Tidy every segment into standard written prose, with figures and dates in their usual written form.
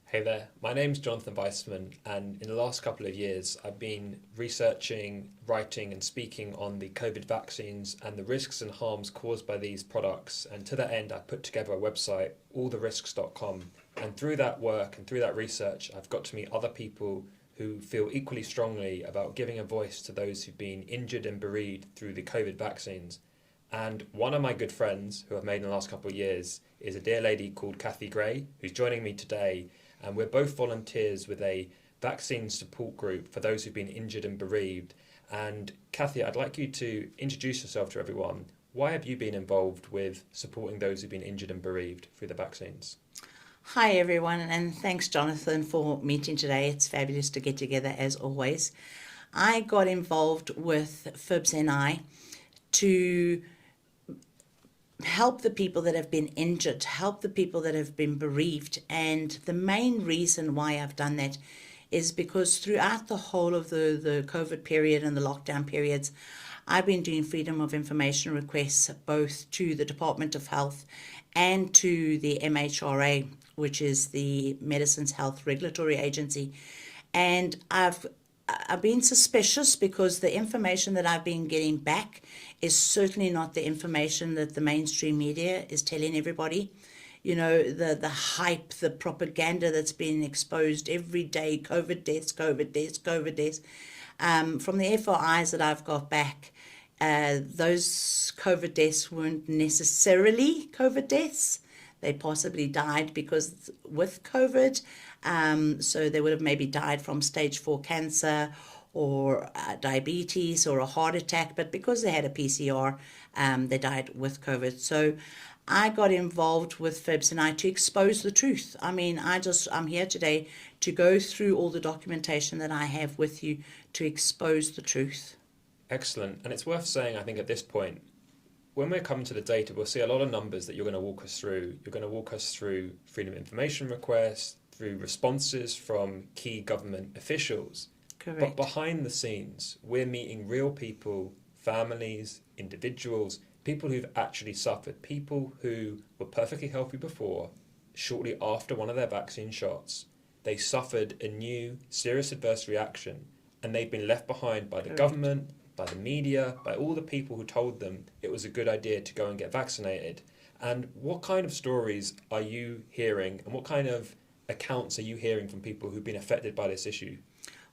Hey there, my name's Jonathan Weissman, and in the last couple of years, I've been researching, writing, and speaking on the COVID vaccines and the risks and harms caused by these products. And to that end, I put together a website, alltherisks.com. And through that work and through that research, I've got to meet other people who feel equally strongly about giving a voice to those who've been injured and bereaved through the COVID vaccines. And one of my good friends who I've made in the last couple of years is a dear lady called Kathy Gray, who's joining me today. And we're both volunteers with a vaccine support group for those who've been injured and bereaved. And Kathy, I'd like you to introduce yourself to everyone. Why have you been involved with supporting those who've been injured and bereaved through the vaccines? Hi everyone, and thanks Jonathan for meeting today. It's fabulous to get together as always. I got involved with VIBS NI to help the people that have been injured, help the people that have been bereaved. And the main reason why I've done that is because throughout the whole of the COVID period and the lockdown periods, I've been doing freedom of information requests both to the Department of Health and to the MHRA, which is the Medicines Health Regulatory Agency. And I've been suspicious because the information that I've been getting back is certainly not the information that the mainstream media is telling everybody. You know, the hype, the propaganda that's being exposed every day, COVID deaths, COVID deaths, COVID deaths. From the FOIs that I've got back, those COVID deaths weren't necessarily COVID deaths. They possibly died because with COVID, so they would have maybe died from stage 4 cancer or diabetes or a heart attack, but because they had a PCR, they died with COVID. So I got involved with VIBS and I to expose the truth. I mean, I'm here today to go through all the documentation that I have with you to expose the truth. Excellent. And it's worth saying, I think, at this point, when we're coming to the data, we'll see a lot of numbers that you're going to walk us through. You're going to walk us through freedom of information requests, through responses from key government officials. Correct. But behind the scenes, we're meeting real people, families, individuals, people who've actually suffered, people who were perfectly healthy before, shortly after one of their vaccine shots, they suffered a new serious adverse reaction, and they've been left behind by the Correct. government, by the media, by all the people who told them it was a good idea to go and get vaccinated. And what kind of stories are you hearing, and what kind of accounts are you hearing from people who've been affected by this issue?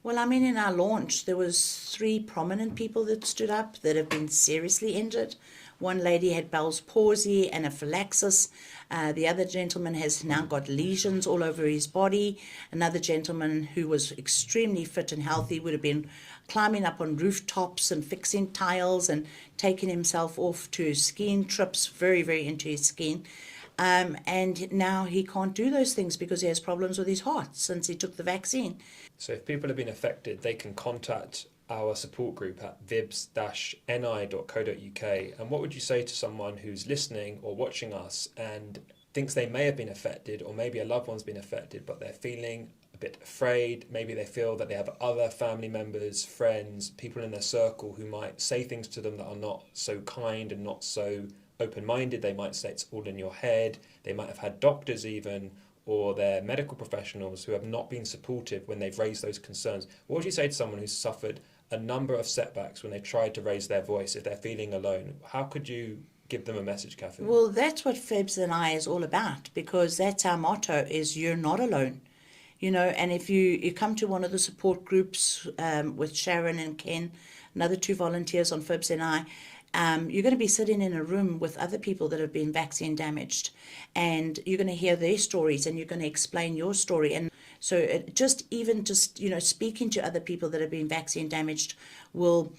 Well, I mean, in our launch, there was 3 prominent people that stood up that have been seriously injured. One lady had Bell's palsy, anaphylaxis. The other gentleman has now got lesions all over his body. Another gentleman who was extremely fit and healthy would have been climbing up on rooftops and fixing tiles and taking himself off to skiing trips, very, very into his skiing. And now he can't do those things because he has problems with his heart since he took the vaccine. So if people have been affected, they can contact our support group at vibs-ni.co.uk. And what would you say to someone who's listening or watching us and thinks they may have been affected, or maybe a loved one's been affected, but they're feeling a bit afraid? Maybe they feel that they have other family members, friends, people in their circle who might say things to them that are not so kind and not so open-minded. They might say it's all in your head. They might have had doctors even, or their medical professionals who have not been supportive when they've raised those concerns. What would you say to someone who's suffered a number of setbacks when they tried to raise their voice, if they're feeling alone? How could you give them a message, Kathy? Well, that's what VIBS and I is all about, because that's our motto, is you're not alone. You know, and if you come to one of the support groups with Sharon and Ken, another 2 volunteers on VIBS and I, you're going to be sitting in a room with other people that have been vaccine damaged, and you're going to hear their stories and you're going to explain your story. And so just speaking to other people that have been vaccine damaged will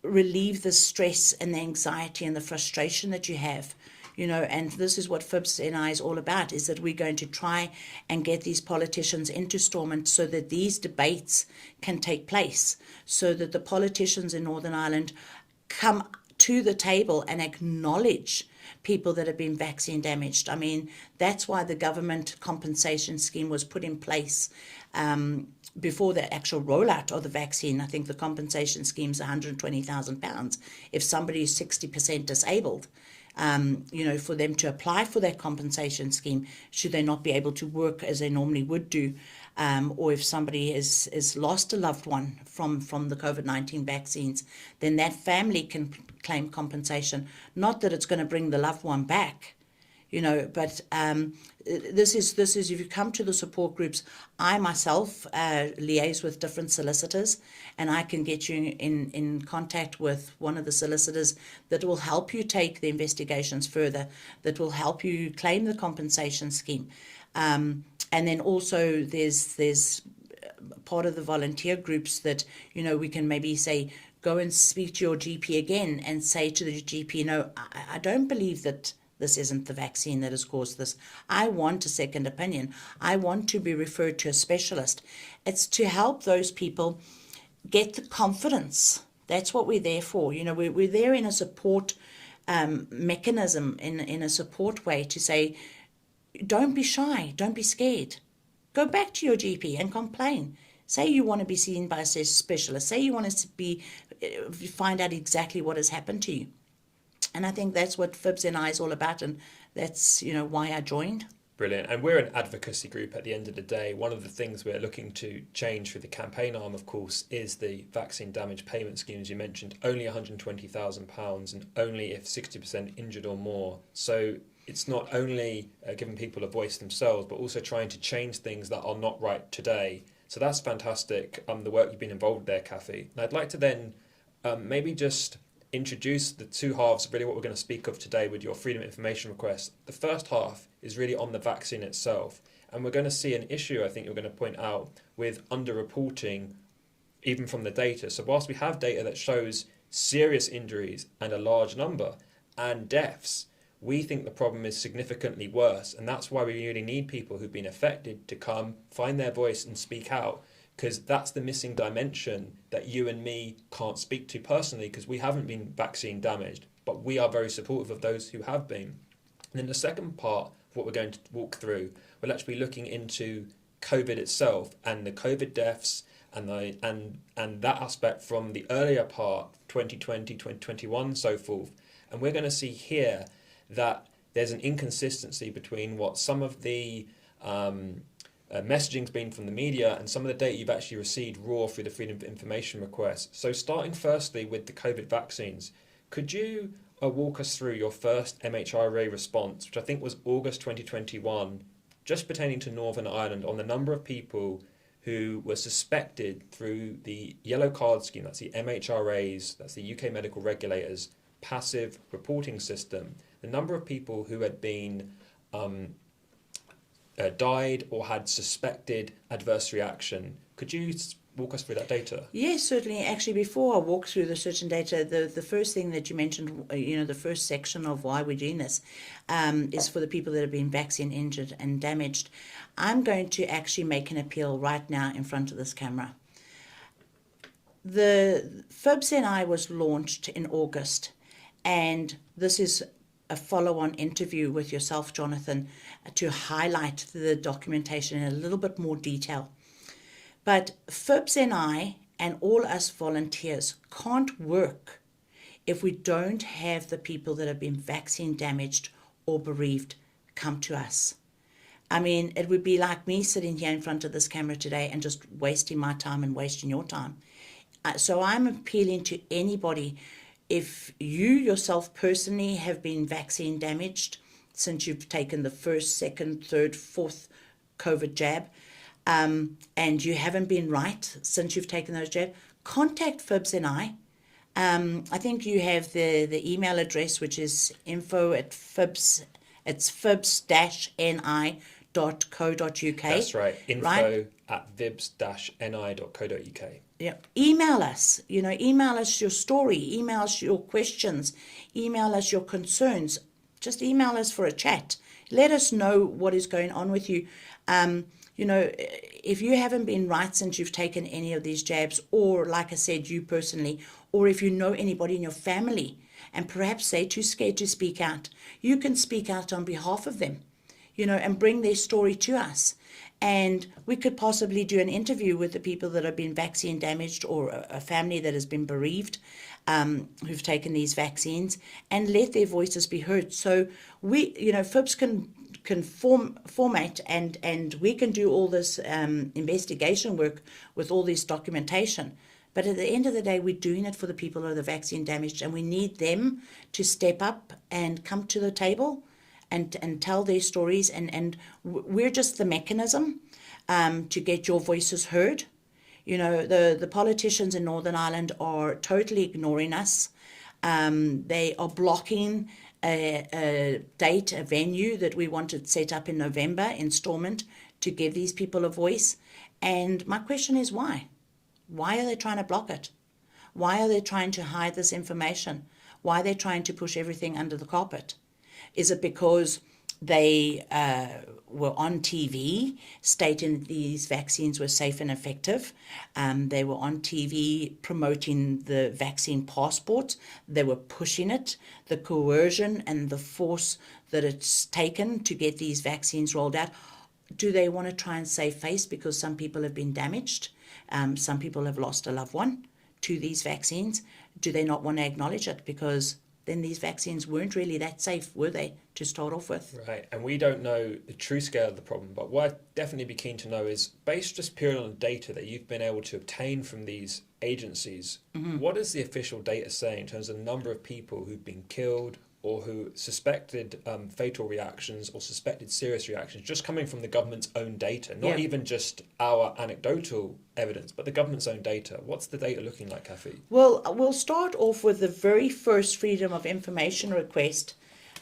relieve the stress and the anxiety and the frustration that you have. You know, and this is what VIBS and I is all about, is that we're going to try and get these politicians into Stormont so that these debates can take place, so that the politicians in Northern Ireland come to the table and acknowledge people that have been vaccine damaged. I mean, that's why the government compensation scheme was put in place before the actual rollout of the vaccine. I think the compensation scheme is £120,000 if somebody is 60% disabled. for them to apply for that compensation scheme, should they not be able to work as they normally would do, or if somebody has lost a loved one from the COVID-19 vaccines, then that family can claim compensation. Not that it's going to bring the loved one back, but this is if you come to the support groups, I myself liaise with different solicitors, and I can get you in contact with one of the solicitors that will help you take the investigations further, that will help you claim the compensation scheme. And then also there's part of the volunteer groups that, we can maybe say, go and speak to your GP again and say to the GP, I don't believe that this isn't the vaccine that has caused this. I want a second opinion. I want to be referred to a specialist. It's to help those people get the confidence. That's what we're there for. We're there in a support mechanism, in a support way, to say, don't be shy, don't be scared. Go back to your GP and complain. Say you want to be seen by a specialist. Say you want to find out exactly what has happened to you. And I think that's what VIBS NI is all about, and that's why I joined. Brilliant. And we're an advocacy group at the end of the day. One of the things we're looking to change through the campaign arm, of course, is the vaccine damage payment scheme. As you mentioned, only £120,000 and only if 60% injured or more. So it's not only giving people a voice themselves, but also trying to change things that are not right today. So that's fantastic, the work you've been involved there, Kathy. And I'd like to then maybe just introduce the two halves of really what we're going to speak of today with your Freedom of Information request. The first half is really on the vaccine itself, and we're going to see an issue, I think you're going to point out, with underreporting even from the data. So whilst we have data that shows serious injuries and a large number and deaths, we think the problem is significantly worse, and that's why we really need people who've been affected to come, find their voice and speak out, because that's the missing dimension that you and me can't speak to personally, because we haven't been vaccine damaged, but we are very supportive of those who have been. And then the second part of what we're going to walk through, we'll actually be looking into COVID itself and the COVID deaths and that aspect from the earlier part, 2020, 2021, so forth. And we're going to see here that there's an inconsistency between what some of the messaging's been from the media and some of the data you've actually received raw through the Freedom of Information request. So starting firstly with the COVID vaccines, could you walk us through your first MHRA response, which I think was August 2021, just pertaining to Northern Ireland, on the number of people who were suspected through the yellow card scheme, that's the MHRA's, that's the UK medical regulators, passive reporting system, the number of people who had been died or had suspected adverse reaction. Could you walk us through that data? Yes, certainly. Actually, before I walk through the certain data, the first thing that you mentioned, the first section of why we're doing this is for the people that have been vaccine injured and damaged. I'm going to actually make an appeal right now in front of this camera. The VIBS NI was launched in August, and this is a follow-on interview with yourself, Jonathan, to highlight the documentation in a little bit more detail. But VIBS NI and all us volunteers can't work if we don't have the people that have been vaccine damaged or bereaved come to us. I mean, it would be like me sitting here in front of this camera today and just wasting my time and wasting your time. So I'm appealing to anybody. If you yourself personally have been vaccine damaged since you've taken the first, second, third, fourth COVID jab, and you haven't been right since you've taken those jabs, contact VIBS NI. I think you have the email address, which is info@VIBS, it's vibs-ni.co.uk. That's right, info@vibs-ni.co.uk. Yeah. Email us, email us your story, email us your questions, email us your concerns. Just email us for a chat. Let us know what is going on with you. If you haven't been right since you've taken any of these jabs, or like I said, you personally, or if you know anybody in your family and perhaps they're too scared to speak out, you can speak out on behalf of them, and bring their story to us. and we could possibly do an interview with the people that have been vaccine damaged, or a family that has been bereaved, who've taken these vaccines, and let their voices be heard. So FIBS can format, and we can do all this investigation work with all this documentation. But at the end of the day, we're doing it for the people who are the vaccine damaged, and we need them to step up and come to the table and tell their stories. And we're just the mechanism to get your voices heard. The politicians in Northern Ireland are totally ignoring us. They are blocking a date, a venue that we wanted set up in November in Stormont to give these people a voice. And my question is why? Why are they trying to block it? Why are they trying to hide this information? Why are they trying to push everything under the carpet? Is it because they were on TV stating these vaccines were safe and effective? They were on TV promoting the vaccine passport. They were pushing it, the coercion and the force that it's taken to get these vaccines rolled out. Do they want to try and save face because some people have been damaged? Some people have lost a loved one to these vaccines. Do they not want to acknowledge it? Because then these vaccines weren't really that safe, were they, to start off with? Right, and we don't know the true scale of the problem, but what I'd definitely be keen to know is, based just purely on the data that you've been able to obtain from these agencies, what is the official data saying in terms of the number of people who've been killed or who suspected fatal reactions or suspected serious reactions, just coming from the government's own data, not even just our anecdotal evidence, but the government's own data? What's the data looking like, Kathy? Well, we'll start off with the very first Freedom of Information request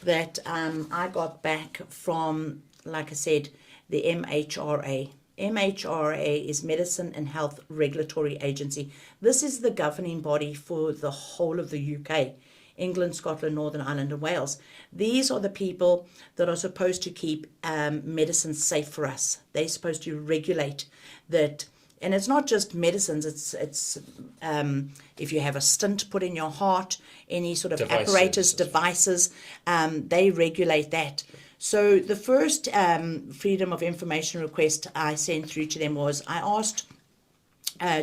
that I got back from, like I said, the MHRA. MHRA is Medicine and Health Regulatory Agency. This is the governing body for the whole of the UK. England, Scotland, Northern Ireland and Wales. These are the people that are supposed to keep medicine safe for us. They're supposed to regulate that. And it's not just medicines, it's if you have a stent put in your heart, any sort of apparatus, devices, they regulate that. So the first Freedom of Information request I sent through to them was, I asked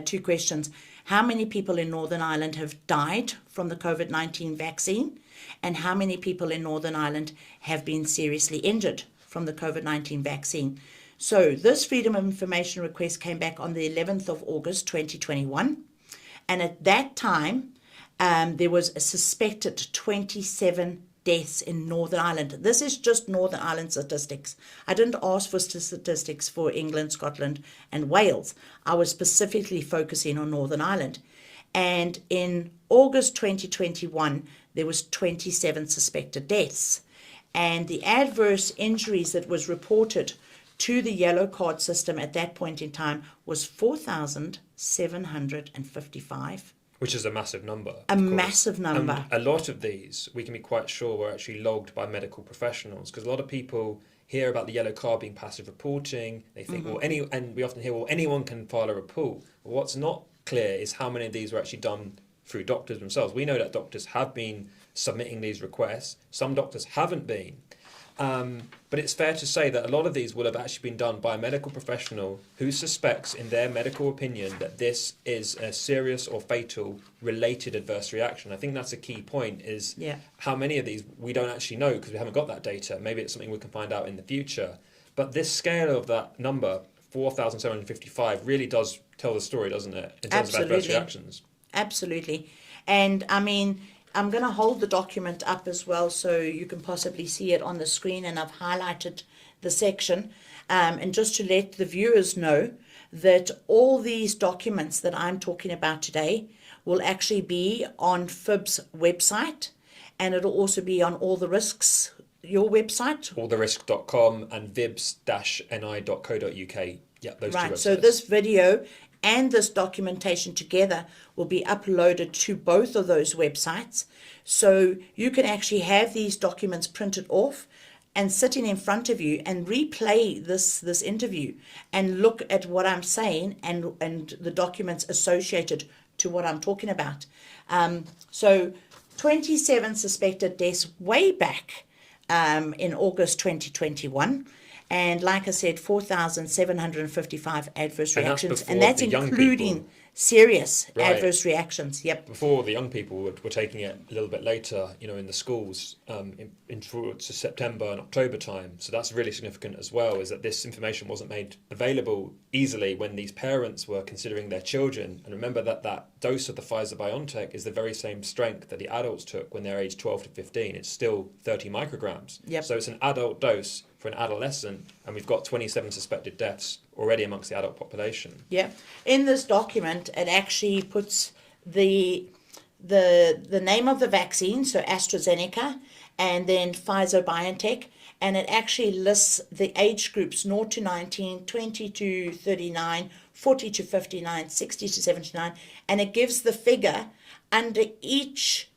two questions. How many people in Northern Ireland have died from the COVID-19 vaccine? And how many people in Northern Ireland have been seriously injured from the COVID-19 vaccine? So this Freedom of Information request came back on the 11th of August 2021. And at that time, there was a suspected 27 deaths in Northern Ireland. This is just Northern Ireland statistics. I didn't ask for statistics for England, Scotland and Wales. I was specifically focusing on Northern Ireland. And in August 2021, there was 27 suspected deaths. And the adverse injuries that was reported to the yellow card system at that point in time was 4,755. Which is a massive number. A massive number. And a lot of these, we can be quite sure, were actually logged by medical professionals, because a lot of people hear about the yellow card being passive reporting. They think, and we often hear, anyone can file a report. But what's not clear is how many of these were actually done through doctors themselves. We know that doctors have been submitting these requests. Some doctors haven't been. But it's fair to say that a lot of these will have actually been done by a medical professional who suspects, in their medical opinion, that this is a serious or fatal related adverse reaction. I think that's a key point, is how many of these we don't actually know because we haven't got that data. Maybe it's something we can find out in the future. But this scale of that number, 4,755, really does tell the story, doesn't it, in terms of adverse reactions? Absolutely. And I mean, I'm going to hold the document up as well so you can possibly see it on the screen, and I've highlighted the section. And just to let the viewers know that all these documents that I'm talking about today will actually be on FIBS website, and it'll also be on All the Risks, your website. alltherisk.com and vibs-ni.co.uk. Yeah, those two websites. So this video and this documentation together will be uploaded to both of those websites. So you can actually have these documents printed off and sitting in front of you and replay this interview and look at what I'm saying and the documents associated to what I'm talking about. So 27 suspected deaths way back in August 2021. And like I said, 4,755 adverse And that's reactions. before And that's the young including people. serious Right. adverse reactions. Yep. Before, the young people were taking it a little bit later, in the schools, in towards September and October time. So that's really significant as well, is that this information wasn't made available easily when these parents were considering their children. And remember that dose of the Pfizer-BioNTech is the very same strength that the adults took when they're aged 12 to 15. It's still 30 micrograms. Yep. So it's an adult dose for an adolescent, and we've got 27 suspected deaths already amongst the adult population. Yeah. In this document, it actually puts the name of the vaccine, so AstraZeneca, and then Pfizer-BioNTech, and it actually lists the age groups 0 to 19, 20 to 39, 40 to 59, 60 to 79, and it gives the figure under each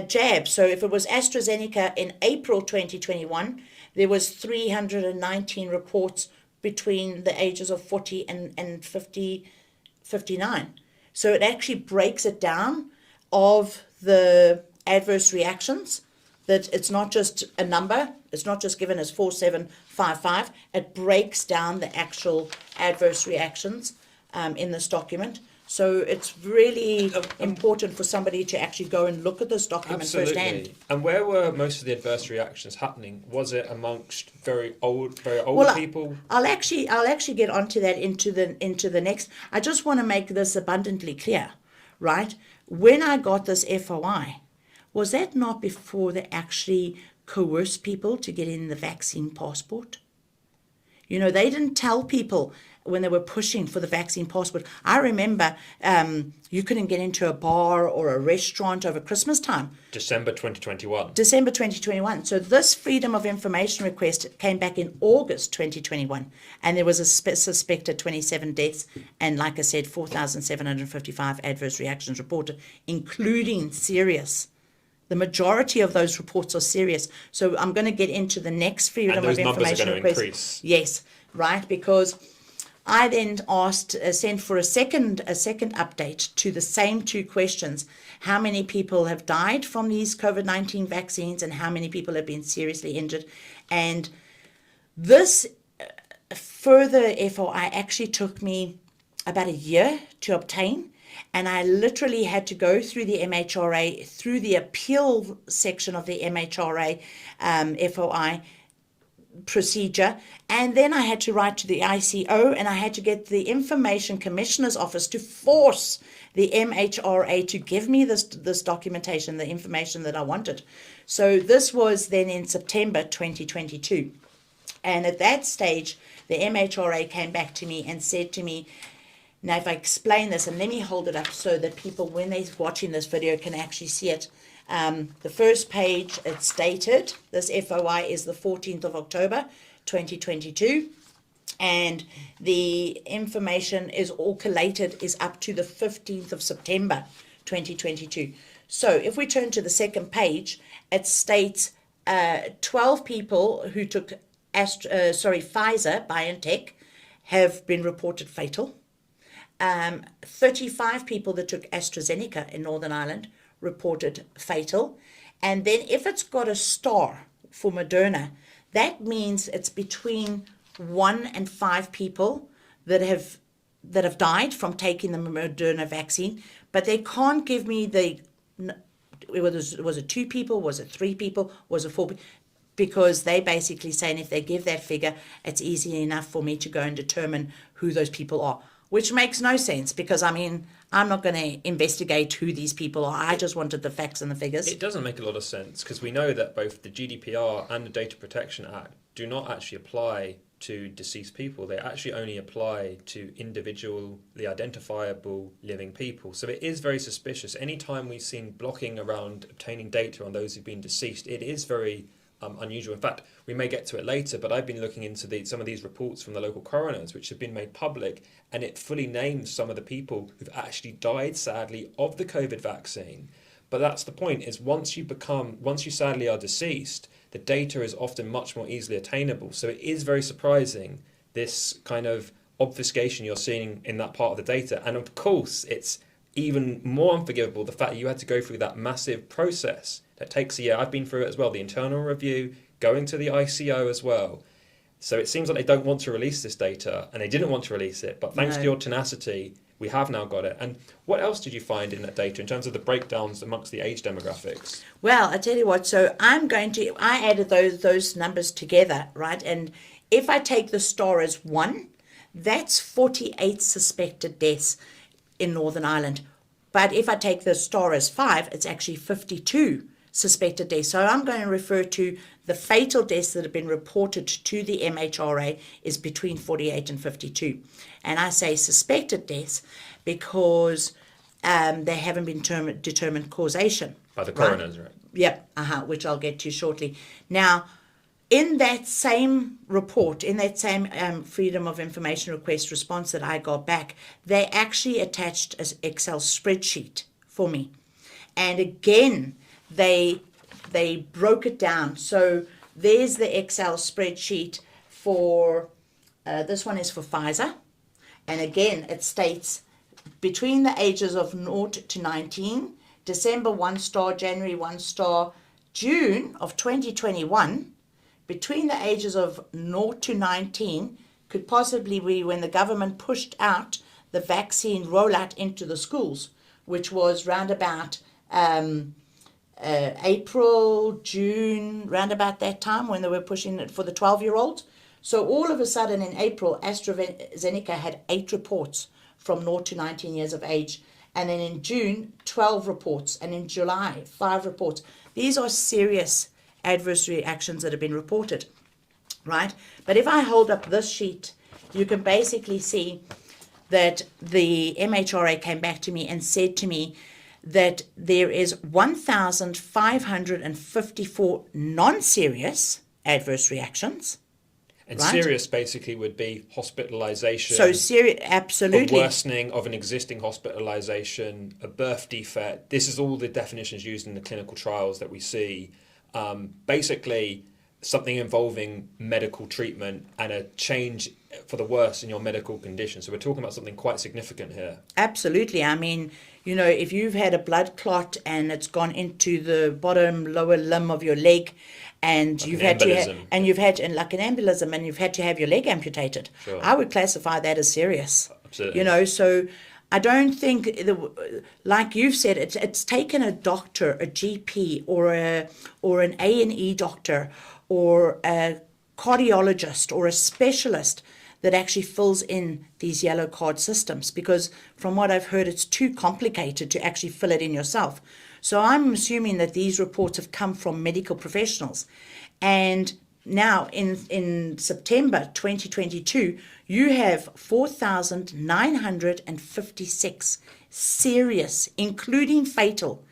jab. So if it was AstraZeneca in April 2021, there was 319 reports between the ages of 40 and 59. So it actually breaks it down of the adverse reactions, that it's not just a number, it's not just given as 4755, it breaks down the actual adverse reactions in this document. So it's really important for somebody to actually go and look at this document firsthand. And where were most of the adverse reactions happening? Was it amongst very older people? I'll actually get onto that into the next. I just want to make this abundantly clear, right? When I got this FOI, was that not before they actually coerced people to get in the vaccine passport? They didn't tell people when they were pushing for the vaccine passport. I remember you couldn't get into a bar or a restaurant over Christmas time. December 2021. December 2021. So this Freedom of Information request came back in August 2021. And there was a suspected 27 deaths and, like I said, 4,755 adverse reactions reported, including serious. The majority of those reports are serious. So I'm going to get into the next Freedom of Information request. Increase. Yes, right, because I then sent for a second update to the same two questions. How many people have died from these COVID-19 vaccines and how many people have been seriously injured? And this further FOI actually took me about a year to obtain. And I literally had to go through the MHRA, through the appeal section of the MHRA FOI procedure, and then I had to write to the ICO, and I had to get the Information Commissioner's Office to force the MHRA to give me this documentation, the information that I wanted. So this was then in September 2022. And at that stage, the MHRA came back to me and said to me, now if I explain this, and let me hold it up so that people, when they're watching this video, can actually see it. The first page, it's dated, this FOI is the 14th of October 2022, and the information is all collated is up to the 15th of September 2022. So if we turn to the second page, it states 12 people who took Pfizer-BioNTech have been reported fatal. 35 people that took AstraZeneca in Northern Ireland reported fatal. And then if it's got a star for Moderna, that means it's between 1 and 5 people that have died from taking the Moderna vaccine, but they can't give me was it 2 people, was it 3 people, was it 4 people? Because they basically saying if they give that figure, it's easy enough for me to go and determine who those people are. Which makes no sense because, I'm not going to investigate who these people are. I just wanted the facts and the figures. It doesn't make a lot of sense because we know that both the GDPR and the Data Protection Act do not actually apply to deceased people. They actually only apply to individually identifiable living people. So it is very suspicious. Anytime we've seen blocking around obtaining data on those who've been deceased, it is very unusual. In fact, we may get to it later, but I've been looking into some of these reports from the local coroners, which have been made public, and it fully names some of the people who've actually died, sadly, of the COVID vaccine. But that's the point, is once you sadly are deceased, the data is often much more easily attainable. So it is very surprising, this kind of obfuscation you're seeing in that part of the data. And of course, it's even more unforgivable, the fact that you had to go through that massive process that takes a year. I've been through it as well, the internal review, going to the ICO as well. So it seems like they don't want to release this data, and they didn't want to release it, but thanks to your tenacity, we have now got it. And what else did you find in that data in terms of the breakdowns amongst the age demographics? Well, I tell you what, so I added those numbers together, right? And if I take the star as 1, that's 48 suspected deaths in Northern Ireland. But if I take the star as 5, it's actually 52 suspected deaths. So I'm going to refer to the fatal deaths that have been reported to the MHRA is between 48 and 52. And I say suspected deaths because they haven't been determined causation. By the coroners, right? Yep, which I'll get to shortly. Now, in that same report, in that same Freedom of Information Request response that I got back, they actually attached an Excel spreadsheet for me. And again, they broke it down. So there's the Excel spreadsheet for, this one is for Pfizer. And again, it states between the ages of 0 to 19, December 1 star, January 1 star, June of 2021, between the ages of 0 to 19 could possibly be when the government pushed out the vaccine rollout into the schools, which was round about April, June, round about that time when they were pushing it for the 12-year-olds. So all of a sudden in April, AstraZeneca had 8 reports from 0 to 19 years of age. And then in June, 12 reports. And in July, 5 reports. These are serious adverse reactions that have been reported, right? But if I hold up this sheet, you can basically see that the MHRA came back to me and said to me that there is 1,554 non-serious adverse reactions. And right? Serious basically would be hospitalisation. So serious, absolutely. A worsening of an existing hospitalisation, a birth defect. This is all the definitions used in the clinical trials that we see. Basically, something involving medical treatment and a change for the worse in your medical condition. So we're talking about something quite significant here. Absolutely. I mean, you know, if you've had a blood clot and it's gone into the bottom lower limb of your leg, and like you've had like an embolism, and you've had to have your leg amputated, sure. I would classify that as serious. Absolutely. You know, so I don't think, like you've said, it's taken a doctor, a GP, or an A&E doctor, or a cardiologist, or a specialist that actually fills in these yellow card systems, because from what I've heard, it's too complicated to actually fill it in yourself. So I'm assuming that these reports have come from medical professionals. And now in September 2022, you have 4,956 serious, including fatal,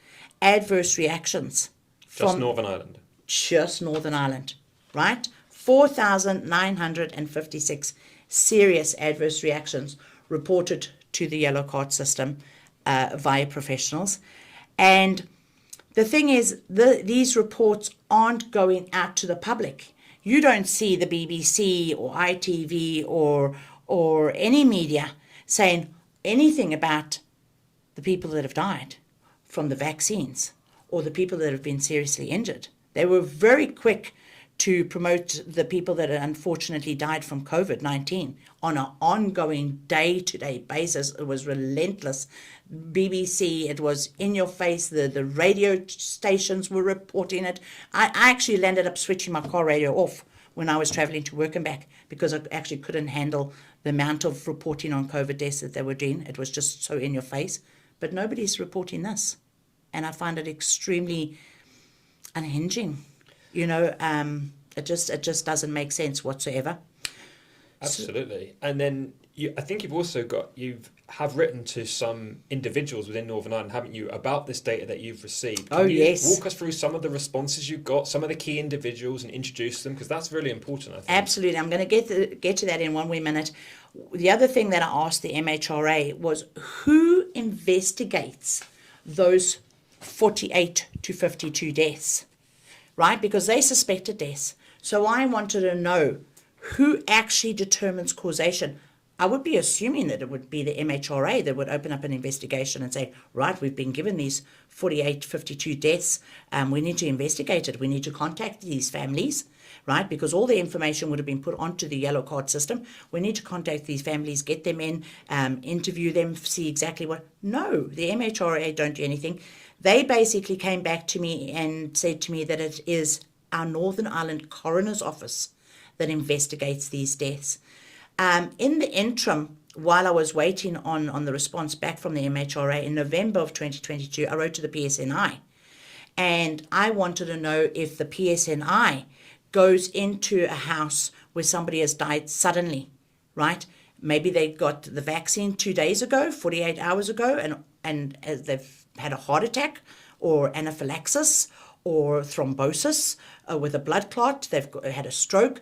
adverse reactions. Just Northern Ireland. Just Northern Ireland, right? 4,956 serious adverse reactions reported to the yellow card system via professionals. And the thing is, these reports aren't going out to the public. You don't see the BBC or ITV or any media saying anything about the people that have died from the vaccines or the people that have been seriously injured. They were very quick to promote the people that unfortunately died from COVID-19 on an ongoing day-to-day basis. It was relentless. BBC, it was in your face. The radio stations were reporting it. I actually landed up switching my car radio off when I was traveling to work and back because I actually couldn't handle the amount of reporting on COVID deaths that they were doing. It was just so in your face. But nobody's reporting this. And I find it extremely unhinging. You know, it just doesn't make sense whatsoever. Absolutely. And then I think you have written to some individuals within Northern Ireland, haven't you, about this data that you've received? Can you walk us through some of the responses you got, some of the key individuals, and introduce them? Because that's really important, I think. Absolutely. I'm going to get to that in 1 wee minute. The other thing that I asked the MHRA was who investigates those 48 to 52 deaths, right? Because they suspected deaths. So I wanted to know who actually determines causation. I would be assuming that it would be the MHRA that would open up an investigation and say, right, we've been given these 48, 52 deaths. We need to investigate it. We need to contact these families, right? Because all the information would have been put onto the yellow card system. We need to contact these families, get them in, interview them, see exactly what. No, the MHRA don't do anything. They basically came back to me and said to me that it is our Northern Ireland Coroner's Office that investigates these deaths. In the interim, while I was waiting on the response back from the MHRA in November of 2022, I wrote to the PSNI, and I wanted to know if the PSNI goes into a house where somebody has died suddenly, right? Maybe they got the vaccine 2 days ago, 48 hours ago, and they've had a heart attack or anaphylaxis or thrombosis with a blood clot, they've had a stroke.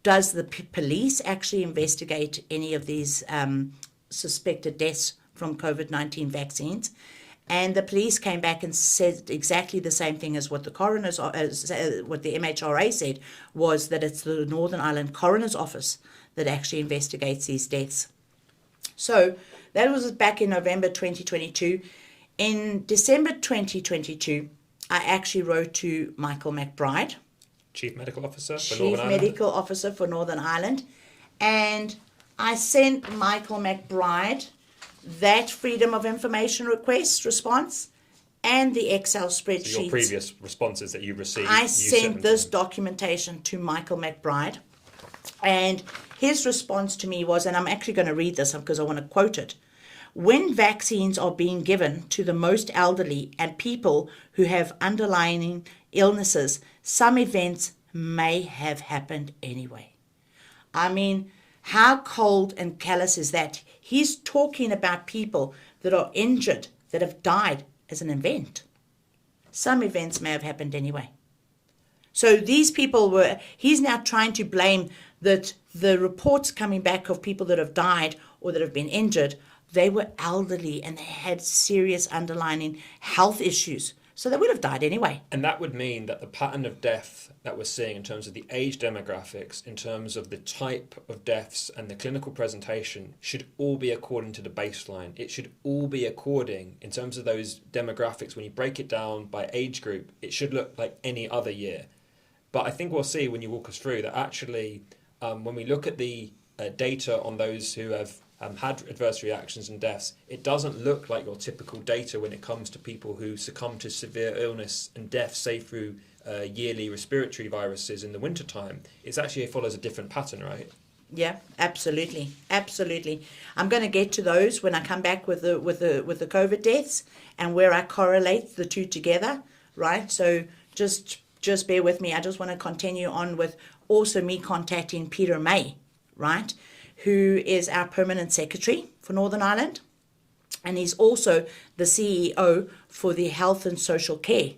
Does the police actually investigate any of these suspected deaths from COVID-19 vaccines? And the police came back and said exactly the same thing as what the coroner's, what the MHRA said, was that it's the Northern Ireland Coroner's Office that actually investigates these deaths. So that was back in November 2022. In December 2022, I actually wrote to Michael McBride, Chief Medical Officer for Chief Northern Ireland. Medical Officer for Northern Ireland, and I sent Michael McBride that Freedom of Information request response and the Excel spreadsheet. So your previous responses that you received. I sent this documentation to Michael McBride, and his response to me was, and I'm actually going to read this because I want to quote it. When vaccines are being given to the most elderly and people who have underlying illnesses, some events may have happened anyway. I mean, how cold and callous is that? He's talking about people that are injured, that have died as an event. Some events may have happened anyway. So these people he's now trying to blame that the reports coming back of people that have died or that have been injured, they were elderly and they had serious underlying health issues. So they would have died anyway. And that would mean that the pattern of death that we're seeing in terms of the age demographics, in terms of the type of deaths and the clinical presentation should all be according to the baseline. It should all be according, in terms of those demographics, when you break it down by age group, it should look like any other year. But I think we'll see when you walk us through that actually, when we look at the data on those who have had adverse reactions and deaths, it doesn't look like your typical data when it comes to people who succumb to severe illness and death, say through yearly respiratory viruses in the wintertime. It follows a different pattern, right? Yeah, absolutely, absolutely. I'm going to get to those when I come back with the COVID deaths and where I correlate the two together, right? So just bear with me. I just want to continue on with also me contacting Peter May, right? Who is our permanent secretary for Northern Ireland, and he's also the CEO for the Health and Social Care.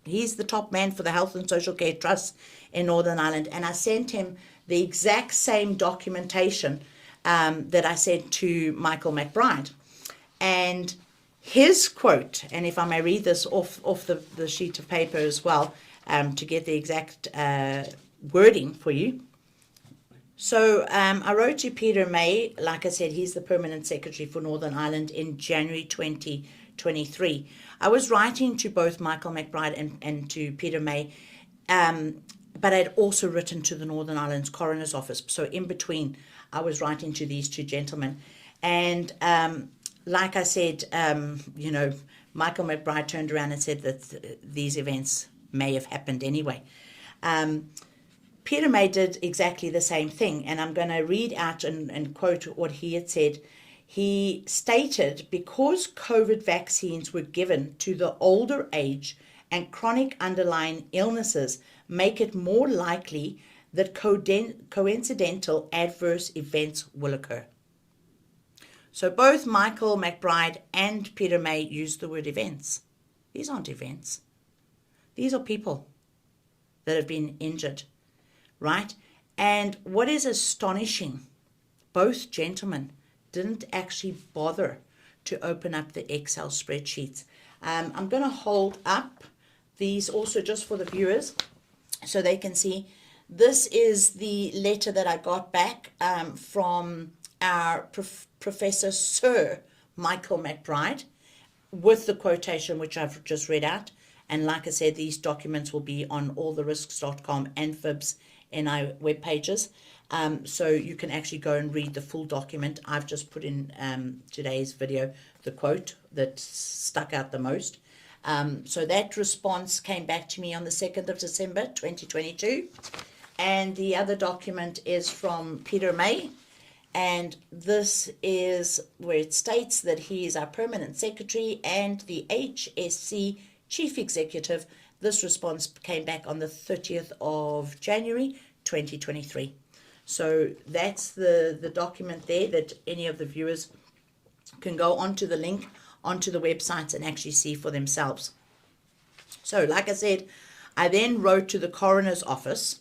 He's the top man for the Health and Social Care Trust in Northern Ireland, and I sent him the exact same documentation that I sent to Michael McBride. And his quote, and if I may read this off the sheet of paper as well, to get the exact wording for you. So I wrote to Peter May, like I said, he's the permanent secretary for Northern Ireland in January 2023. I was writing to both Michael McBride and to Peter May, but I'd also written to the Northern Ireland's Coroner's Office. So in between, I was writing to these two gentlemen. And like I said, Michael McBride turned around and said that these events may have happened anyway. Peter May did exactly the same thing, and I'm going to read out and quote what he had said. He stated, because COVID vaccines were given to the older age and chronic underlying illnesses make it more likely that coincidental adverse events will occur. So both Michael McBride and Peter May used the word events. These aren't events. These are people that have been injured. Right? And what is astonishing, both gentlemen didn't actually bother to open up the Excel spreadsheets. I'm going to hold up these also just for the viewers so they can see. This is the letter that I got back from our Professor Sir Michael McBride with the quotation which I've just read out. And like I said, these documents will be on alltherisks.com and VIBS NI web pages. So you can actually go and read the full document. I've just put in today's video the quote that stuck out the most. So that response came back to me on the 2nd of December 2022. And the other document is from Peter May. And this is where it states that he is our permanent secretary and the HSC chief executive. This response came back on the 30th of January 2023. So that's the document there that any of the viewers can go onto the link, onto the website and actually see for themselves. So like I said, I then wrote to the coroner's office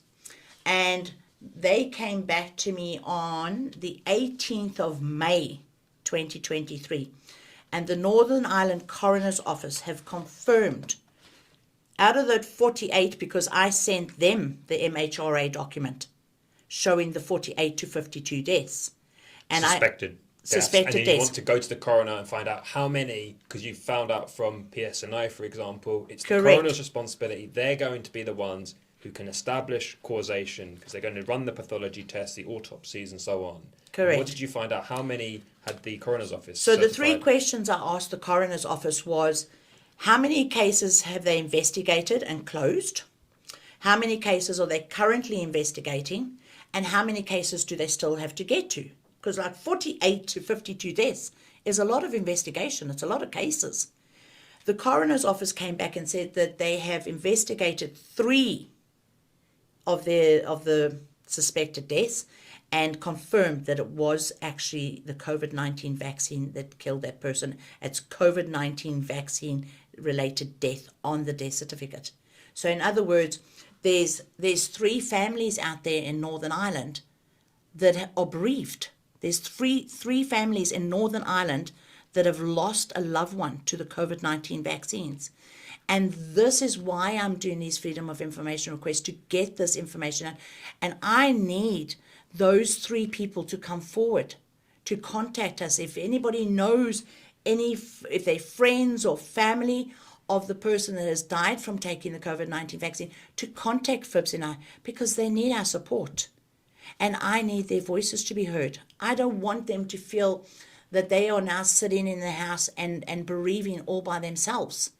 and they came back to me on the 18th of May 2023. And the Northern Ireland Coroner's Office have confirmed out of that 48, because I sent them the MHRA document showing the 48 to 52 deaths. And Suspected deaths. And then you want to go to the coroner and find out how many, because you found out from PSNI, for example, it's the coroner's responsibility. They're going to be the ones who can establish causation because they're going to run the pathology tests, the autopsies and so on. Correct. And what did you find out? How many had the coroner's office So certified? the three questions I asked the coroner's office was, how many cases have they investigated and closed? How many cases are they currently investigating? And how many cases do they still have to get to? Because like 48 to 52 deaths is a lot of investigation. It's a lot of cases. The coroner's office came back and said that they have investigated 3 of the suspected deaths and confirmed that it was actually the COVID-19 vaccine that killed that person. It's COVID-19 vaccine related death on the death certificate. So in other words, there's 3 families out there in Northern Ireland that are bereaved. There's three families in Northern Ireland that have lost a loved one to the COVID-19 vaccines. And this is why I'm doing these Freedom of Information requests, to get this information out. And I need those 3 people to come forward, to contact us. If anybody knows if they're friends or family of the person that has died from taking the COVID-19 vaccine, to contact VIBS and I, because they need our support. And I need their voices to be heard. I don't want them to feel that they are now sitting in the house and bereaving all by themselves.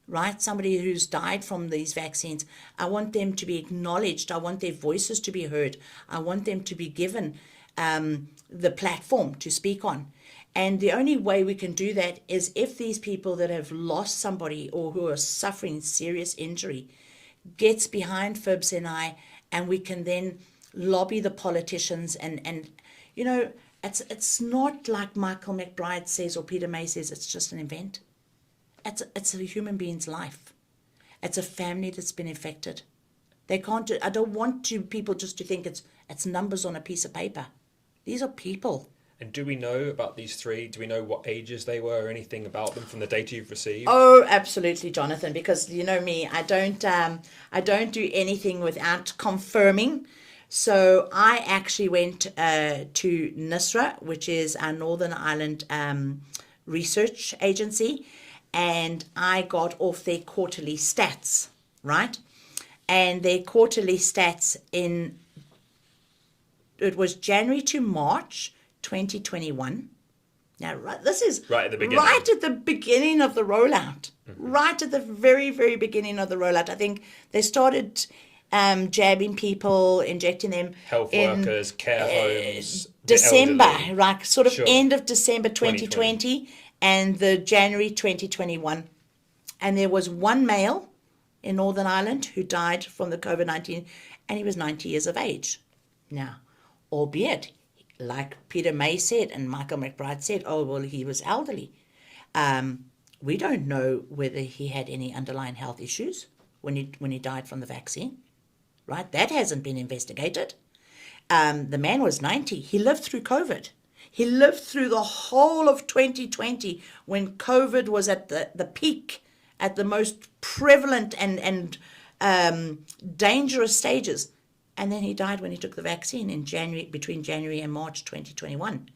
Right? Somebody who's died from these vaccines. I want them to be acknowledged. I want their voices to be heard. I want them to be given the platform to speak on. And the only way we can do that is if these people that have lost somebody or who are suffering serious injury gets behind VIBS and I, and we can then lobby the politicians and you know, it's not like Michael McBride says or Peter May says, it's just an event. It's a human being's life. It's a family that's been affected. They can't. I don't want people just to think it's numbers on a piece of paper. These are people. And do we know about these 3? Do we know what ages they were or anything about them from the data you've received? Oh, absolutely, Jonathan. Because you know me, I don't do anything without confirming. So I actually went to NISRA, which is our Northern Ireland research agency. And I got off their quarterly stats, right? And their quarterly stats it was January to March 2021. Now, this is right at the beginning. Right at the beginning of the rollout. Mm-hmm. Right at the very, very beginning of the rollout. I think they started jabbing people, injecting them. Health workers, care homes. December, right? Sort of Sure. End of December 2020. And the January 2021. And there was one male in Northern Ireland who died from the COVID-19, and he was 90 years of age. Now, albeit, like Peter May said and Michael McBride said, oh, well, he was elderly. We don't know whether he had any underlying health issues when he died from the vaccine, right? That hasn't been investigated. The man was 90. He lived through COVID. He lived through the whole of 2020 when COVID was at the peak, at the most prevalent and dangerous stages. And then he died when he took the vaccine in between January and March 2021.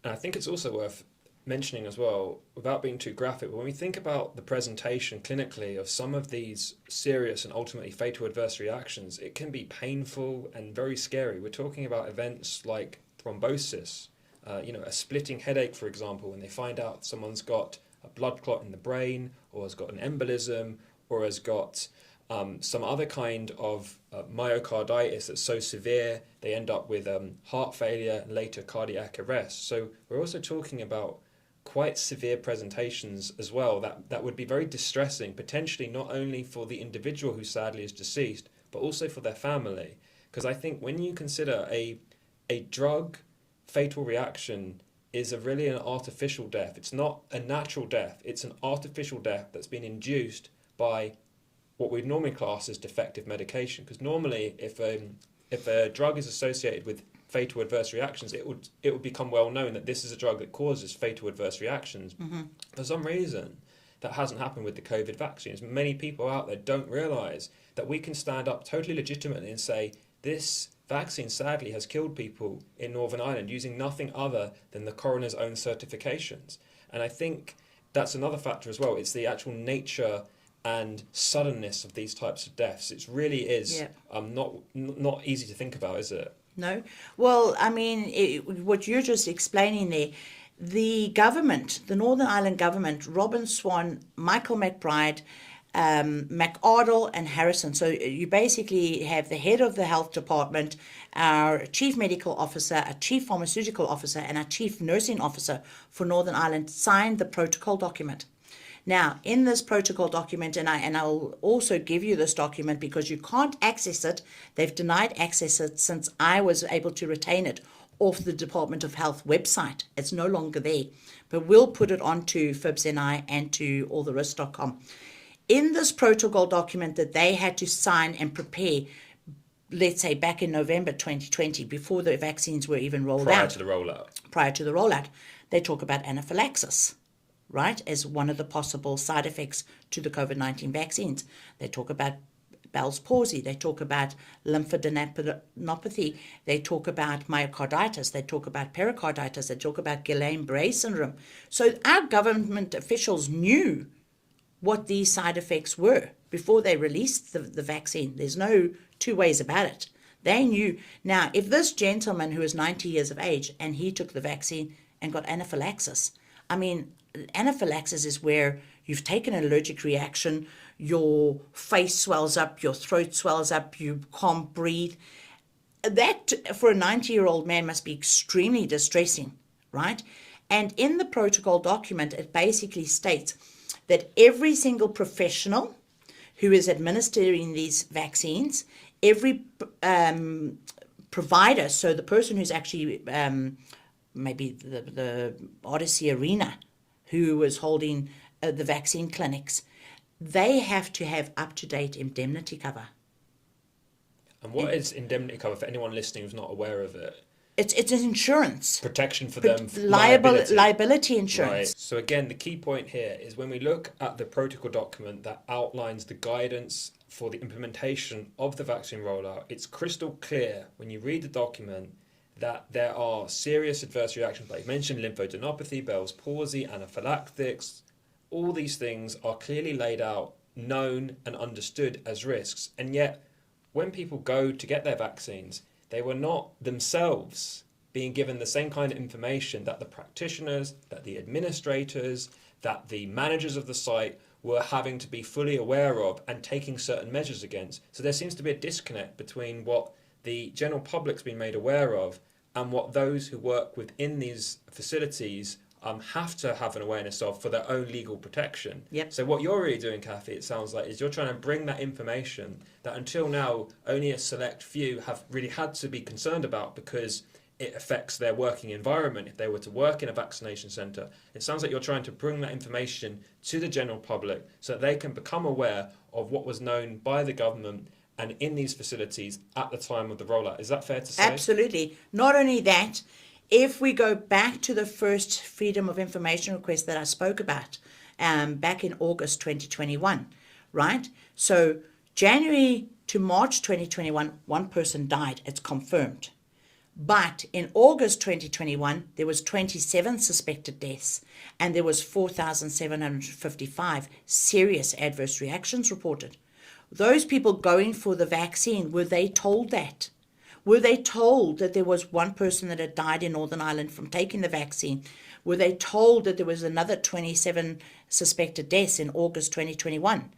And I think it's also worth mentioning as well, without being too graphic, when we think about the presentation clinically of some of these serious and ultimately fatal adverse reactions, it can be painful and very scary. We're talking about events like thrombosis, a splitting headache, for example, when they find out someone's got a blood clot in the brain, or has got an embolism, or has got some other kind of myocarditis that's so severe they end up with heart failure and later cardiac arrest. So we're also talking about quite severe presentations as well that would be very distressing, potentially not only for the individual who sadly is deceased, but also for their family. Because I think when you consider a drug fatal reaction is really an artificial death. It's not a natural death. It's an artificial death that's been induced by what we'd normally class as defective medication. Because normally, if a drug is associated with fatal adverse reactions, it would become well known that this is a drug that causes fatal adverse reactions. Mm-hmm. For some reason, that hasn't happened with the COVID vaccines. Many people out there don't realise that we can stand up totally legitimately and say, this vaccine sadly has killed people in Northern Ireland using nothing other than the coroner's own certifications. And I think that's another factor as well. It's the actual nature and suddenness of these types of deaths. It really is not easy to think about, is it? No. Well, I mean, what you're just explaining there, the government, the Northern Ireland government, Robin Swan, Michael McBride, McArdle and Harrison. So you basically have the head of the health department, our chief medical officer, a chief pharmaceutical officer, and a chief nursing officer for Northern Ireland signed the protocol document. Now, in this protocol document, and I'll also give you this document because you can't access it. They've denied access it since I was able to retain it off the Department of Health website. It's no longer there, but we'll put it onto VIBS and to alltherisk.com. In this protocol document that they had to sign and prepare, let's say back in November 2020, before the vaccines were even rolled out. Prior to the rollout, they talk about anaphylaxis, right, as one of the possible side effects to the COVID-19 vaccines. They talk about Bell's palsy, they talk about lymphadenopathy, they talk about myocarditis, they talk about pericarditis, they talk about Guillain-Barré syndrome. So our government officials knew what these side effects were before they released the vaccine. There's no two ways about it. They knew. Now, if this gentleman who is 90 years of age and he took the vaccine and got anaphylaxis, I mean, anaphylaxis is where you've taken an allergic reaction, your face swells up, your throat swells up, you can't breathe. That, for a 90-year-old man, must be extremely distressing, right? And in the protocol document, it basically states that every single professional who is administering these vaccines, every provider, so the person who's actually maybe the Odyssey Arena, who was holding the vaccine clinics, they have to have up-to-date indemnity cover. And what is indemnity cover for anyone listening who's not aware of it? It's an insurance. Protection for them. Liability insurance. Right. So again, the key point here is when we look at the protocol document that outlines the guidance for the implementation of the vaccine rollout, it's crystal clear when you read the document that there are serious adverse reactions, like you mentioned, lymphadenopathy, Bell's palsy, anaphylactics. All these things are clearly laid out, known and understood as risks. And yet, when people go to get their vaccines, they were not themselves being given the same kind of information that the practitioners, that the administrators, that the managers of the site were having to be fully aware of and taking certain measures against. So there seems to be a disconnect between what the general public's been made aware of and what those who work within these facilities have to have an awareness of for their own legal protection. Yep. So what you're really doing, Kathy, it sounds like, is you're trying to bring that information that until now only a select few have really had to be concerned about because it affects their working environment if they were to work in a vaccination centre. It sounds like you're trying to bring that information to the general public so that they can become aware of what was known by the government and in these facilities at the time of the rollout. Is that fair to say? Absolutely. Not only that, if we go back to the first Freedom of Information request that I spoke about back in August 2021, right? So January to March 2021, one person died. It's confirmed. But in August 2021, there was 27 suspected deaths and there was 4,755 serious adverse reactions reported. Those people going for the vaccine, were they told that? Were they told that there was one person that had died in Northern Ireland from taking the vaccine? Were they told that there was another 27 suspected deaths in August 2021?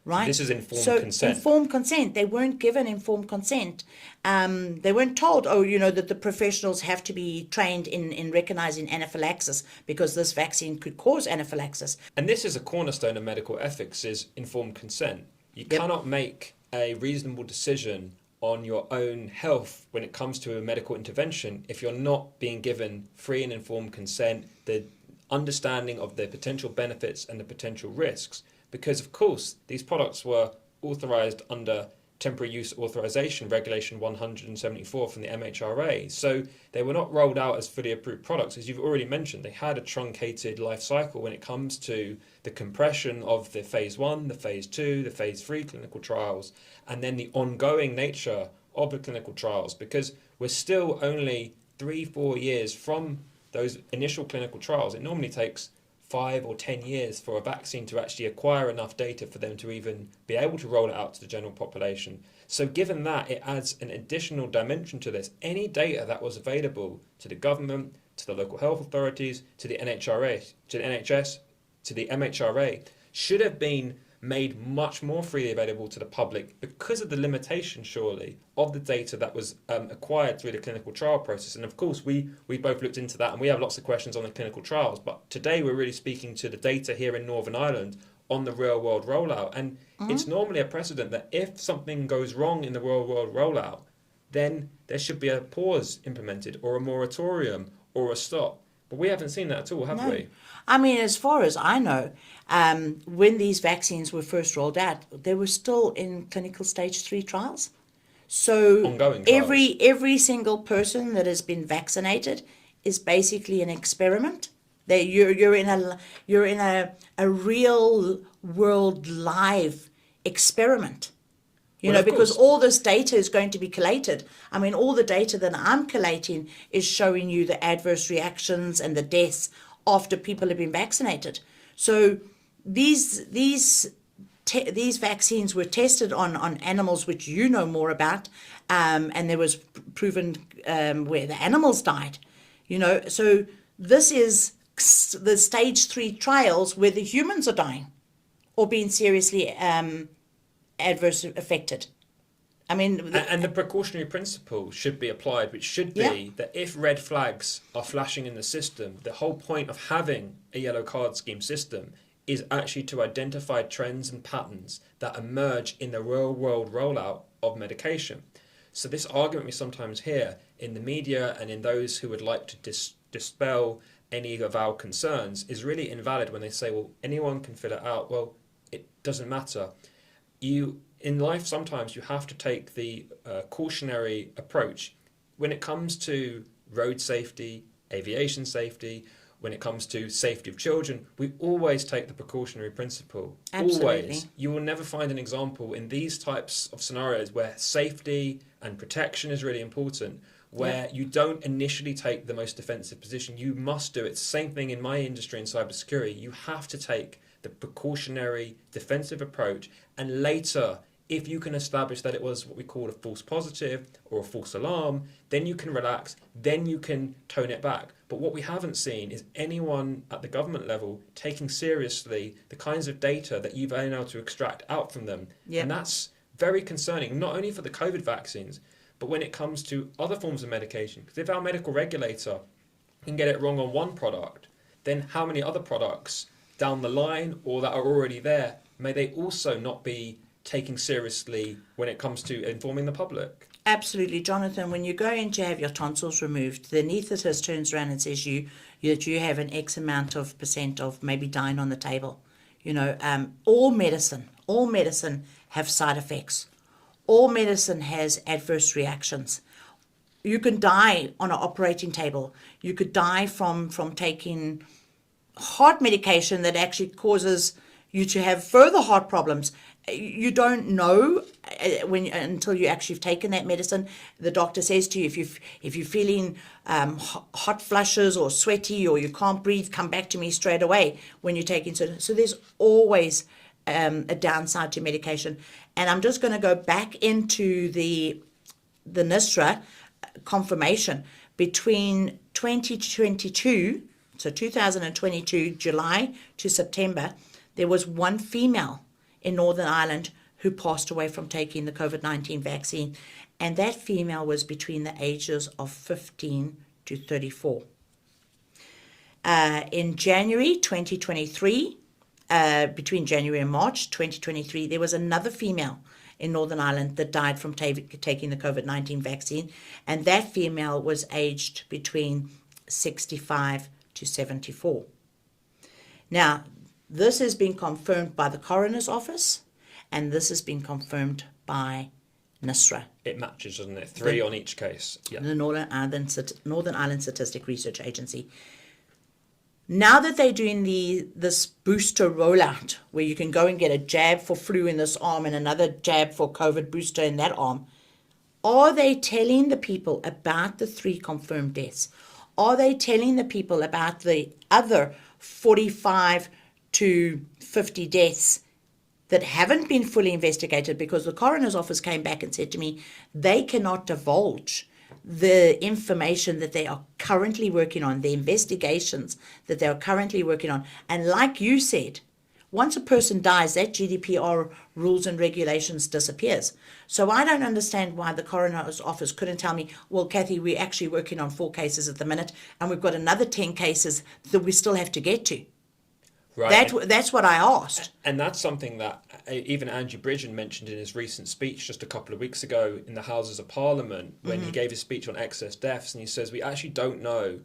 Right? This is informed consent. Informed consent. They weren't given informed consent. They weren't told, that the professionals have to be trained in recognizing anaphylaxis because this vaccine could cause anaphylaxis. And this is a cornerstone of medical ethics, is informed consent. You cannot make a reasonable decision on your own health when it comes to a medical intervention if you're not being given free and informed consent, the understanding of the potential benefits and the potential risks. Because, of course, these products were authorised under Temporary Use Authorisation Regulation 174 from the MHRA. So they were not rolled out as fully approved products. As you've already mentioned, they had a truncated life cycle when it comes to the compression of the phase 1, the phase 2, the phase 3 clinical trials, and then the ongoing nature of the clinical trials, because we're still only 3-4 years from those initial clinical trials. It normally takes 5 or 10 years for a vaccine to actually acquire enough data for them to even be able to roll it out to the general population. So given that, it adds an additional dimension to this. Any data that was available to the government, to the local health authorities, to the NHRA, to the NHS, to the MHRA, should have been made much more freely available to the public because of the limitation, surely, of the data that was acquired through the clinical trial process. And of course, we both looked into that and we have lots of questions on the clinical trials. But today we're really speaking to the data here in Northern Ireland on the real world rollout. And it's normally a precedent that if something goes wrong in the real world rollout, then there should be a pause implemented or a moratorium or a stop. But we haven't seen that at all, have we? I mean, as far as I know, when these vaccines were first rolled out, they were still in clinical stage 3 trials. So ongoing trials. Every single person that has been vaccinated is basically an experiment. That you're in a real world live experiment. Because all this data is going to be collated. I mean, all the data that I'm collating is showing you the adverse reactions and the deaths after people have been vaccinated. So these vaccines were tested on animals, which you know more about, and there was proven where the animals died. So this is the stage 3 trials where the humans are dying or being seriously adversely affected. I mean, and the precautionary principle should be applied, which should be that if red flags are flashing in the system, the whole point of having a yellow card scheme system is actually to identify trends and patterns that emerge in the real world rollout of medication. So this argument we sometimes hear in the media and in those who would like to dispel any of our concerns is really invalid when they say, well, anyone can fill it out. Well, it doesn't matter. In life, sometimes you have to take the cautionary approach. When it comes to road safety, aviation safety, when it comes to safety of children, we always take the precautionary principle. Absolutely. Always. You will never find an example in these types of scenarios where safety and protection is really important, where you don't initially take the most defensive position. You must do it. It's the same thing in my industry in cybersecurity. You have to take the precautionary defensive approach, and later, if you can establish that it was what we call a false positive or a false alarm, then you can relax, then you can tone it back. But what we haven't seen is anyone at the government level taking seriously the kinds of data that you've been able to extract out from them. And that's very concerning, not only for the COVID vaccines, but when it comes to other forms of medication. Because if our medical regulator can get it wrong on one product, then how many other products down the line or that are already there, may they also not be taking seriously when it comes to informing the public? Absolutely, Jonathan. When you go in to have your tonsils removed, the anaesthetist turns around and says that you have an X amount of % of maybe dying on the table. All medicine have side effects. All medicine has adverse reactions. You can die on an operating table. You could die from taking heart medication that actually causes you to have further heart problems. You don't know until you actually have taken that medicine. The doctor says to you, if you're feeling hot flushes or sweaty or you can't breathe, come back to me straight away when you're taking certain. So there's always a downside to medication. And I'm just going to go back into the NISRA confirmation between 2022, so 2022, July to September, there was one female in Northern Ireland who passed away from taking the COVID-19 vaccine. And that female was between the ages of 15 to 34. In January 2023, between January and March 2023, there was another female in Northern Ireland that died from taking the COVID-19 vaccine. And that female was aged between 65 to 74. Now, this has been confirmed by the coroner's office, and this has been confirmed by NISRA. It matches, doesn't it? 3 on each case. Yeah. The Northern Ireland Statistic Research Agency. Now that they're doing this booster rollout, where you can go and get a jab for flu in this arm and another jab for COVID booster in that arm, are they telling the people about the 3 confirmed deaths? Are they telling the people about the other 45 to 50 deaths that haven't been fully investigated? Because the coroner's office came back and said to me, they cannot divulge the information that they are currently working on, the investigations that they are currently working on. And like you said, once a person dies, that GDPR rules and regulations disappears. So I don't understand why the coroner's office couldn't tell me, well, Kathy, we're actually working on 4 cases at the minute, and we've got another 10 cases that we still have to get to. Right. That's what I asked. And that's something that even Andrew Bridgen mentioned in his recent speech just a couple of weeks ago in the Houses of Parliament when he gave his speech on excess deaths. And he says, we actually don't know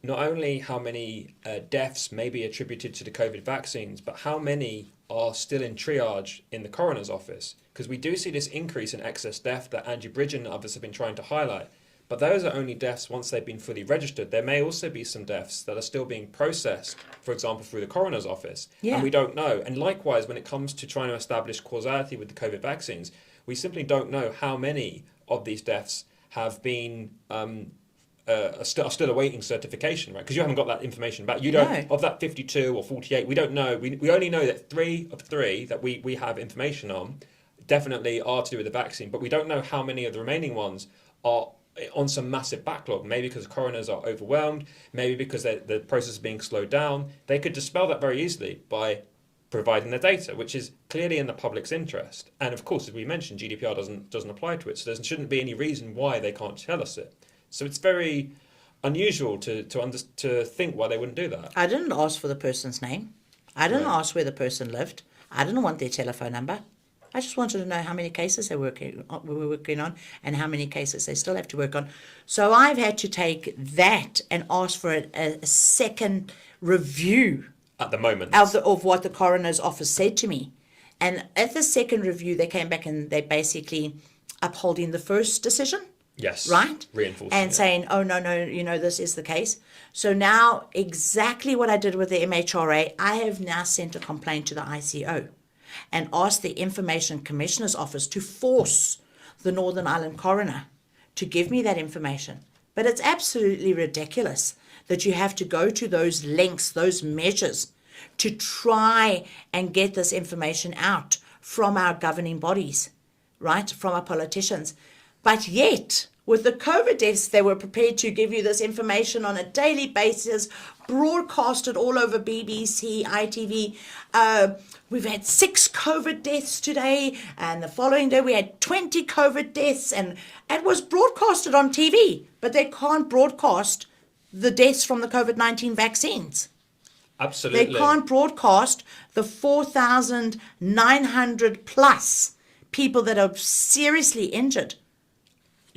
not only how many deaths may be attributed to the COVID vaccines, but how many are still in triage in the coroner's office. Because we do see this increase in excess death that Andrew Bridgen and others have been trying to highlight. But those are only deaths once they've been fully registered. There may also be some deaths that are still being processed, for example, through the coroner's office. Yeah. And we don't know. And likewise, when it comes to trying to establish causality with the COVID vaccines, we simply don't know how many of these deaths have been are still awaiting certification, right? Because you haven't got that information back. You don't, of that 52 or 48, we don't know. We only know that 3 of 3 that we have information on definitely are to do with the vaccine, but we don't know how many of the remaining ones are on some massive backlog, maybe because coroners are overwhelmed, maybe because the process is being slowed down. They could dispel that very easily by providing the data, which is clearly in the public's interest. And of course, as we mentioned, GDPR doesn't apply to it, so there shouldn't be any reason why they can't tell us it. So it's very unusual to think why they wouldn't do that. I didn't ask for the person's name. I didn't ask where the person lived. I didn't want their telephone number. I just wanted to know how many cases we were working on and how many cases they still have to work on. So I've had to take that and ask for a second review. At the moment. Of what the coroner's office said to me. And at the second review, they came back and they basically upholding the first decision. Yes. Right? Reinforcing and saying, oh, no, this is the case. So now exactly what I did with the MHRA, I have now sent a complaint to the ICO and asked the Information Commissioner's Office to force the Northern Ireland coroner to give me that information. But it's absolutely ridiculous that you have to go to those lengths, those measures, to try and get this information out from our governing bodies, right, from our politicians. But yet, with the COVID deaths, they were prepared to give you this information on a daily basis, broadcasted all over BBC, ITV. We've had 6 COVID deaths today, and the following day we had 20 COVID deaths, and it was broadcasted on TV, but they can't broadcast the deaths from the COVID-19 vaccines. Absolutely. They can't broadcast the 4,900 plus people that are seriously injured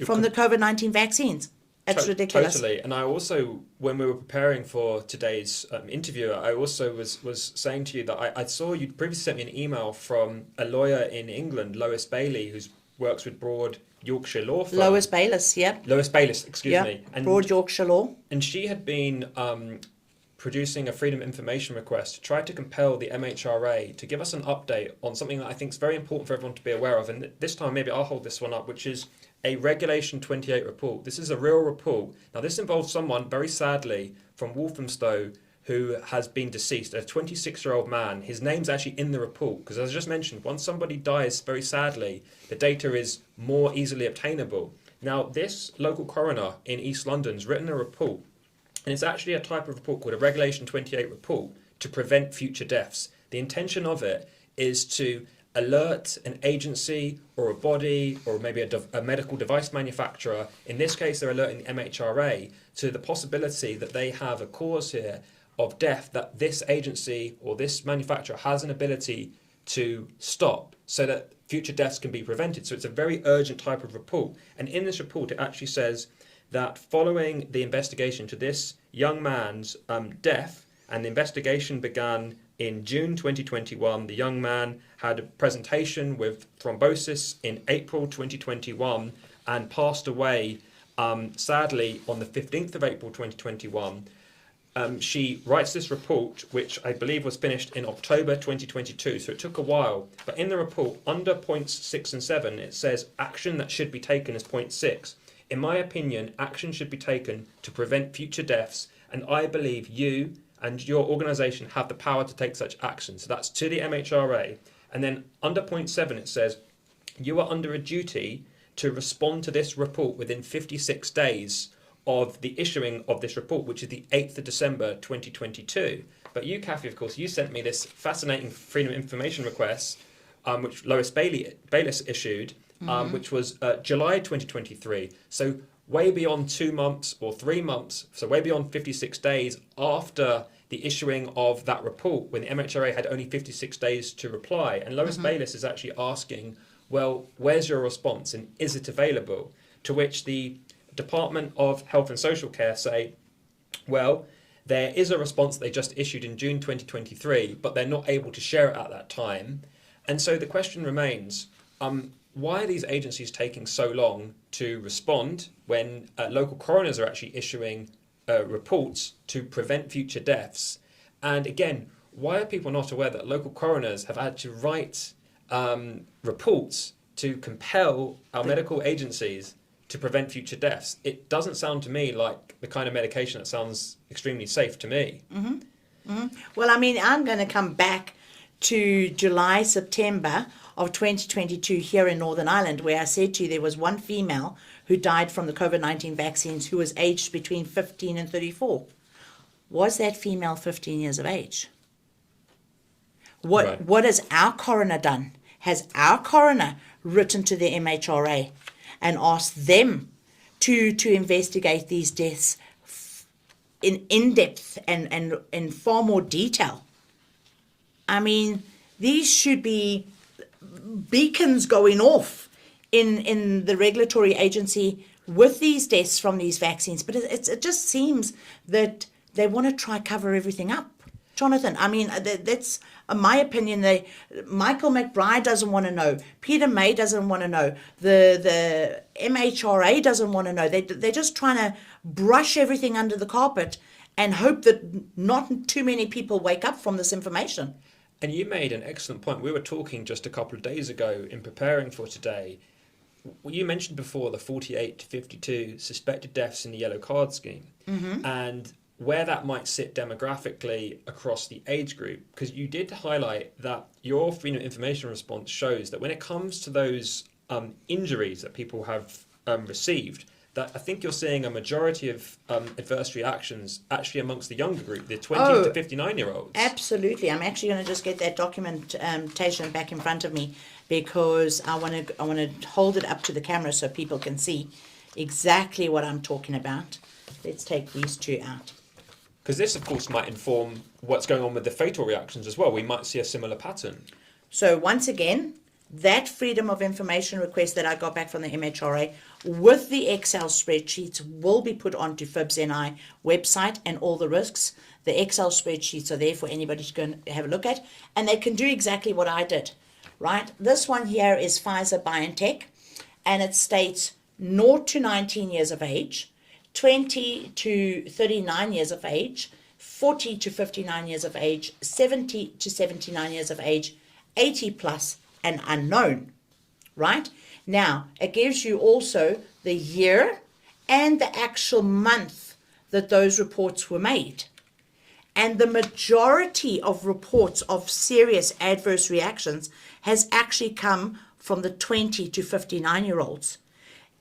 from the COVID-19 vaccines. It's ridiculous. Totally. And I also, when we were preparing for today's interview, I also was saying to you that I saw you previously sent me an email from a lawyer in England, Lois Bailey, who works with Broad Yorkshire Law Firm. Lois Bayliss, yeah. Lois Bayliss, excuse me. And Broad Yorkshire Law. And she had been producing a Freedom of Information request to try to compel the MHRA to give us an update on something that I think is very important for everyone to be aware of. And this time, maybe I'll hold this one up, which is a Regulation 28 report. This is a real report. Now, this involves someone, very sadly, from Walthamstow, who has been deceased, a 26-year-old man. His name's actually in the report, because as I just mentioned, once somebody dies, very sadly, the data is more easily obtainable. Now, this local coroner in East London's written a report, and it's actually a type of report called a Regulation 28 report to prevent future deaths. The intention of it is to alert an agency or a body or maybe a medical device manufacturer. In this case, they're alerting the MHRA to the possibility that they have a cause here of death that this agency or this manufacturer has an ability to stop so that future deaths can be prevented. So it's a very urgent type of report. And in this report, it actually says that following the investigation to this young man's death, and the investigation began in June 2021, the young man had a presentation with thrombosis in April 2021 and passed away, sadly, on the 15th of April 2021. She writes this report, which I believe was finished in October 2022, so it took a while. But in the report, under points 6 and 7, it says action that should be taken as point 6. In my opinion, action should be taken to prevent future deaths, and I believe you and your organisation have the power to take such action. So that's to the MHRA. And then under point 7, it says you are under a duty to respond to this report within 56 days of the issuing of this report, which is the 8th of December 2022. But you, Kathy, of course, you sent me this fascinating Freedom of Information request, which Lois Bayliss issued, which was July 2023. So way beyond 2 months or 3 months, so way beyond 56 days after the issuing of that report, when the MHRA had only 56 days to reply. And Lois Bayliss is actually asking, well, where's your response and is it available? To which the Department of Health and Social Care say, well, there is a response they just issued in June 2023, but they're not able to share it at that time. And so the question remains, why are these agencies taking so long to respond when local coroners are actually issuing reports to prevent future deaths? And again, why are people not aware that local coroners have had to write reports to compel our medical agencies to prevent future deaths? It doesn't sound to me like the kind of medication that sounds extremely safe to me. Well, I mean, I'm going to come back to July, September of 2022 here in Northern Ireland, where I said to you there was one female who died from the COVID-19 vaccines who was aged between 15 and 34. Was that female 15 years of age? What has our coroner done? Has our coroner written to the MHRA and asked them to investigate these deaths in depth and in far more detail? I mean, these should be beacons going off in the regulatory agency with these deaths from these vaccines. But it just seems that they want to try cover everything up. Jonathan, I mean, that's my opinion. Michael McBride doesn't want to know. Peter May doesn't want to know. The MHRA doesn't want to know. They're just trying to brush everything under the carpet and hope that not too many people wake up from this information. And you made an excellent point. We were talking just a couple of days ago in preparing for today. You mentioned before the 48 to 52 suspected deaths in the yellow card scheme. And where that might sit demographically across the age group, because you did highlight that your Freedom of Information response shows that when it comes to those injuries that people have received, that I think you're seeing a majority of adverse reactions actually amongst the younger group, the 20 to 59-year-olds. Absolutely. I'm actually going to just get that documentation back in front of me, because I want to hold it up to the camera so people can see exactly what I'm talking about. Let's take these two out. Because this, of course, might inform what's going on with the fatal reactions as well. We might see a similar pattern. So once again, that Freedom of Information request that I got back from the MHRA with the Excel spreadsheets will be put onto VIBS website, and all the risks. The Excel spreadsheets are there for anybody to go and have a look at, and they can do exactly what I did, right? This one here is Pfizer-BioNTech, and it states 0 to 19 years of age, 20 to 39 years of age, 40 to 59 years of age, 70 to 79 years of age, 80 plus, and unknown, right? Now, it gives you also the year and the actual month that those reports were made. And the majority of reports of serious adverse reactions has actually come from the 20 to 59-year-olds.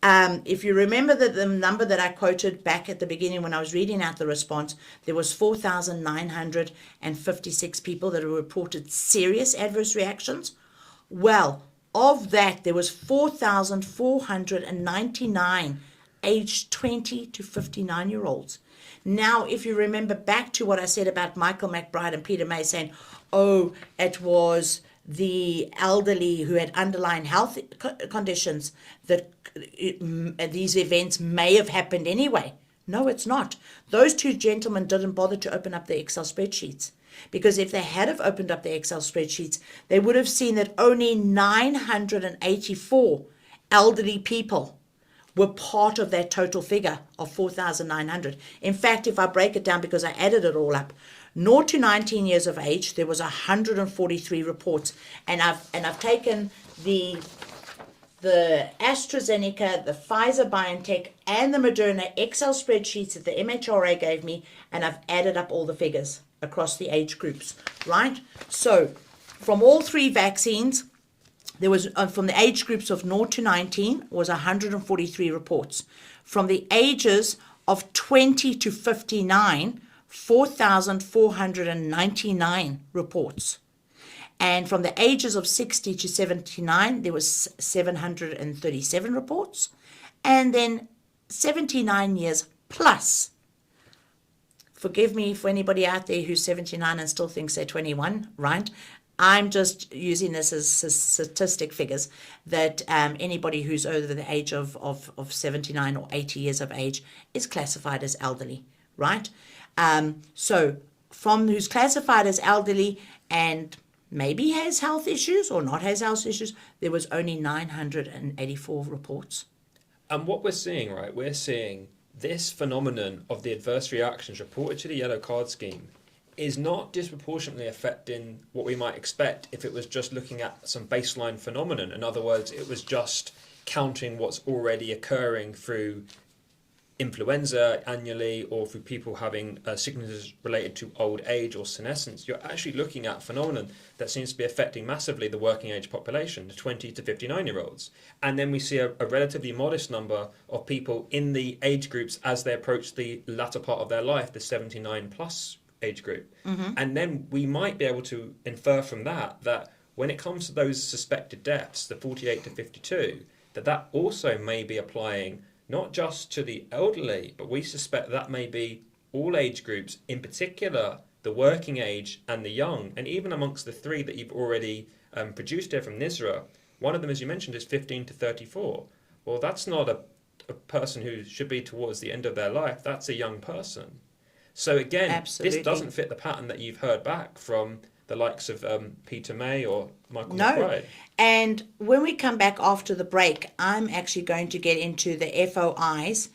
If you remember the number that I quoted back at the beginning when I was reading out the response, there was 4,956 people that reported serious adverse reactions. Well, of that, there was 4,499 aged 20 to 59-year-olds. Now, if you remember back to what I said about Michael McBride and Peter May saying, oh, it was the elderly who had underlying health conditions that these events may have happened anyway. No, it's not. Those two gentlemen didn't bother to open up their Excel spreadsheets, because if they had have opened up their Excel spreadsheets, they would have seen that only 984 elderly people were part of that total figure of 4,900. In fact, if I break it down, because I added it all up, 0 to 19 years of age, there was 143 reports. And I've taken the AstraZeneca, the Pfizer BioNTech, and the Moderna Excel spreadsheets that the MHRA gave me, and I've added up all the figures across the age groups, right? So from all three vaccines, there was, from the age groups of 0 to 19, was 143 reports. From the ages of 20 to 59, 4,499 reports. And from the ages of 60 to 79, there was 737 reports. And then 79 years plus. Forgive me for anybody out there who's 79 and still thinks they're 21, right? I'm just using this as statistic figures that anybody who's over the age of 79 or 80 years of age is classified as elderly, right? So from who's classified as elderly and maybe has health issues or not has health issues, there was only 984 reports. And what we're seeing, right, we're seeing this phenomenon of the adverse reactions reported to the yellow card scheme is not disproportionately affecting what we might expect if it was just looking at some baseline phenomenon. In other words, it was just counting what's already occurring through influenza annually or through people having sicknesses related to old age or senescence. You're actually looking at a phenomenon that seems to be affecting massively the working age population, the 20 to 59-year-olds. And then we see a relatively modest number of people in the age groups as they approach the latter part of their life, the 79 plus age group. Mm-hmm. And then we might be able to infer from that when it comes to those suspected deaths, the 48 to 52, that also may be applying not just to the elderly, but we suspect that may be all age groups, in particular the working age and the young. And even amongst the three that you've already produced here from NISRA, one of them, as you mentioned, is 15 to 34. Well, that's not a person who should be towards the end of their life. That's a young person. So again, Absolutely. This doesn't fit the pattern that you've heard back from the likes of Peter May or Michael No. McBride. And when we come back after the break, I'm actually going to get into the FOIs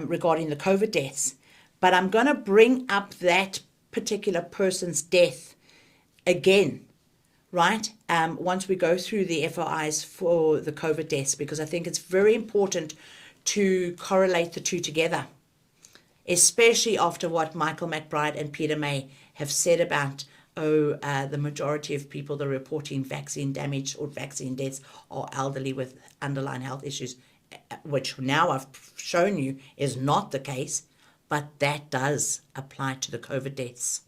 regarding the COVID deaths. But I'm going to bring up that particular person's death again, right? Once we go through the FOIs for the COVID deaths, because I think it's very important to correlate the two together, especially after what Michael McBride and Peter May have said about the majority of people that are reporting vaccine damage or vaccine deaths are elderly with underlying health issues, which now I've shown you is not the case, but that does apply to the COVID deaths.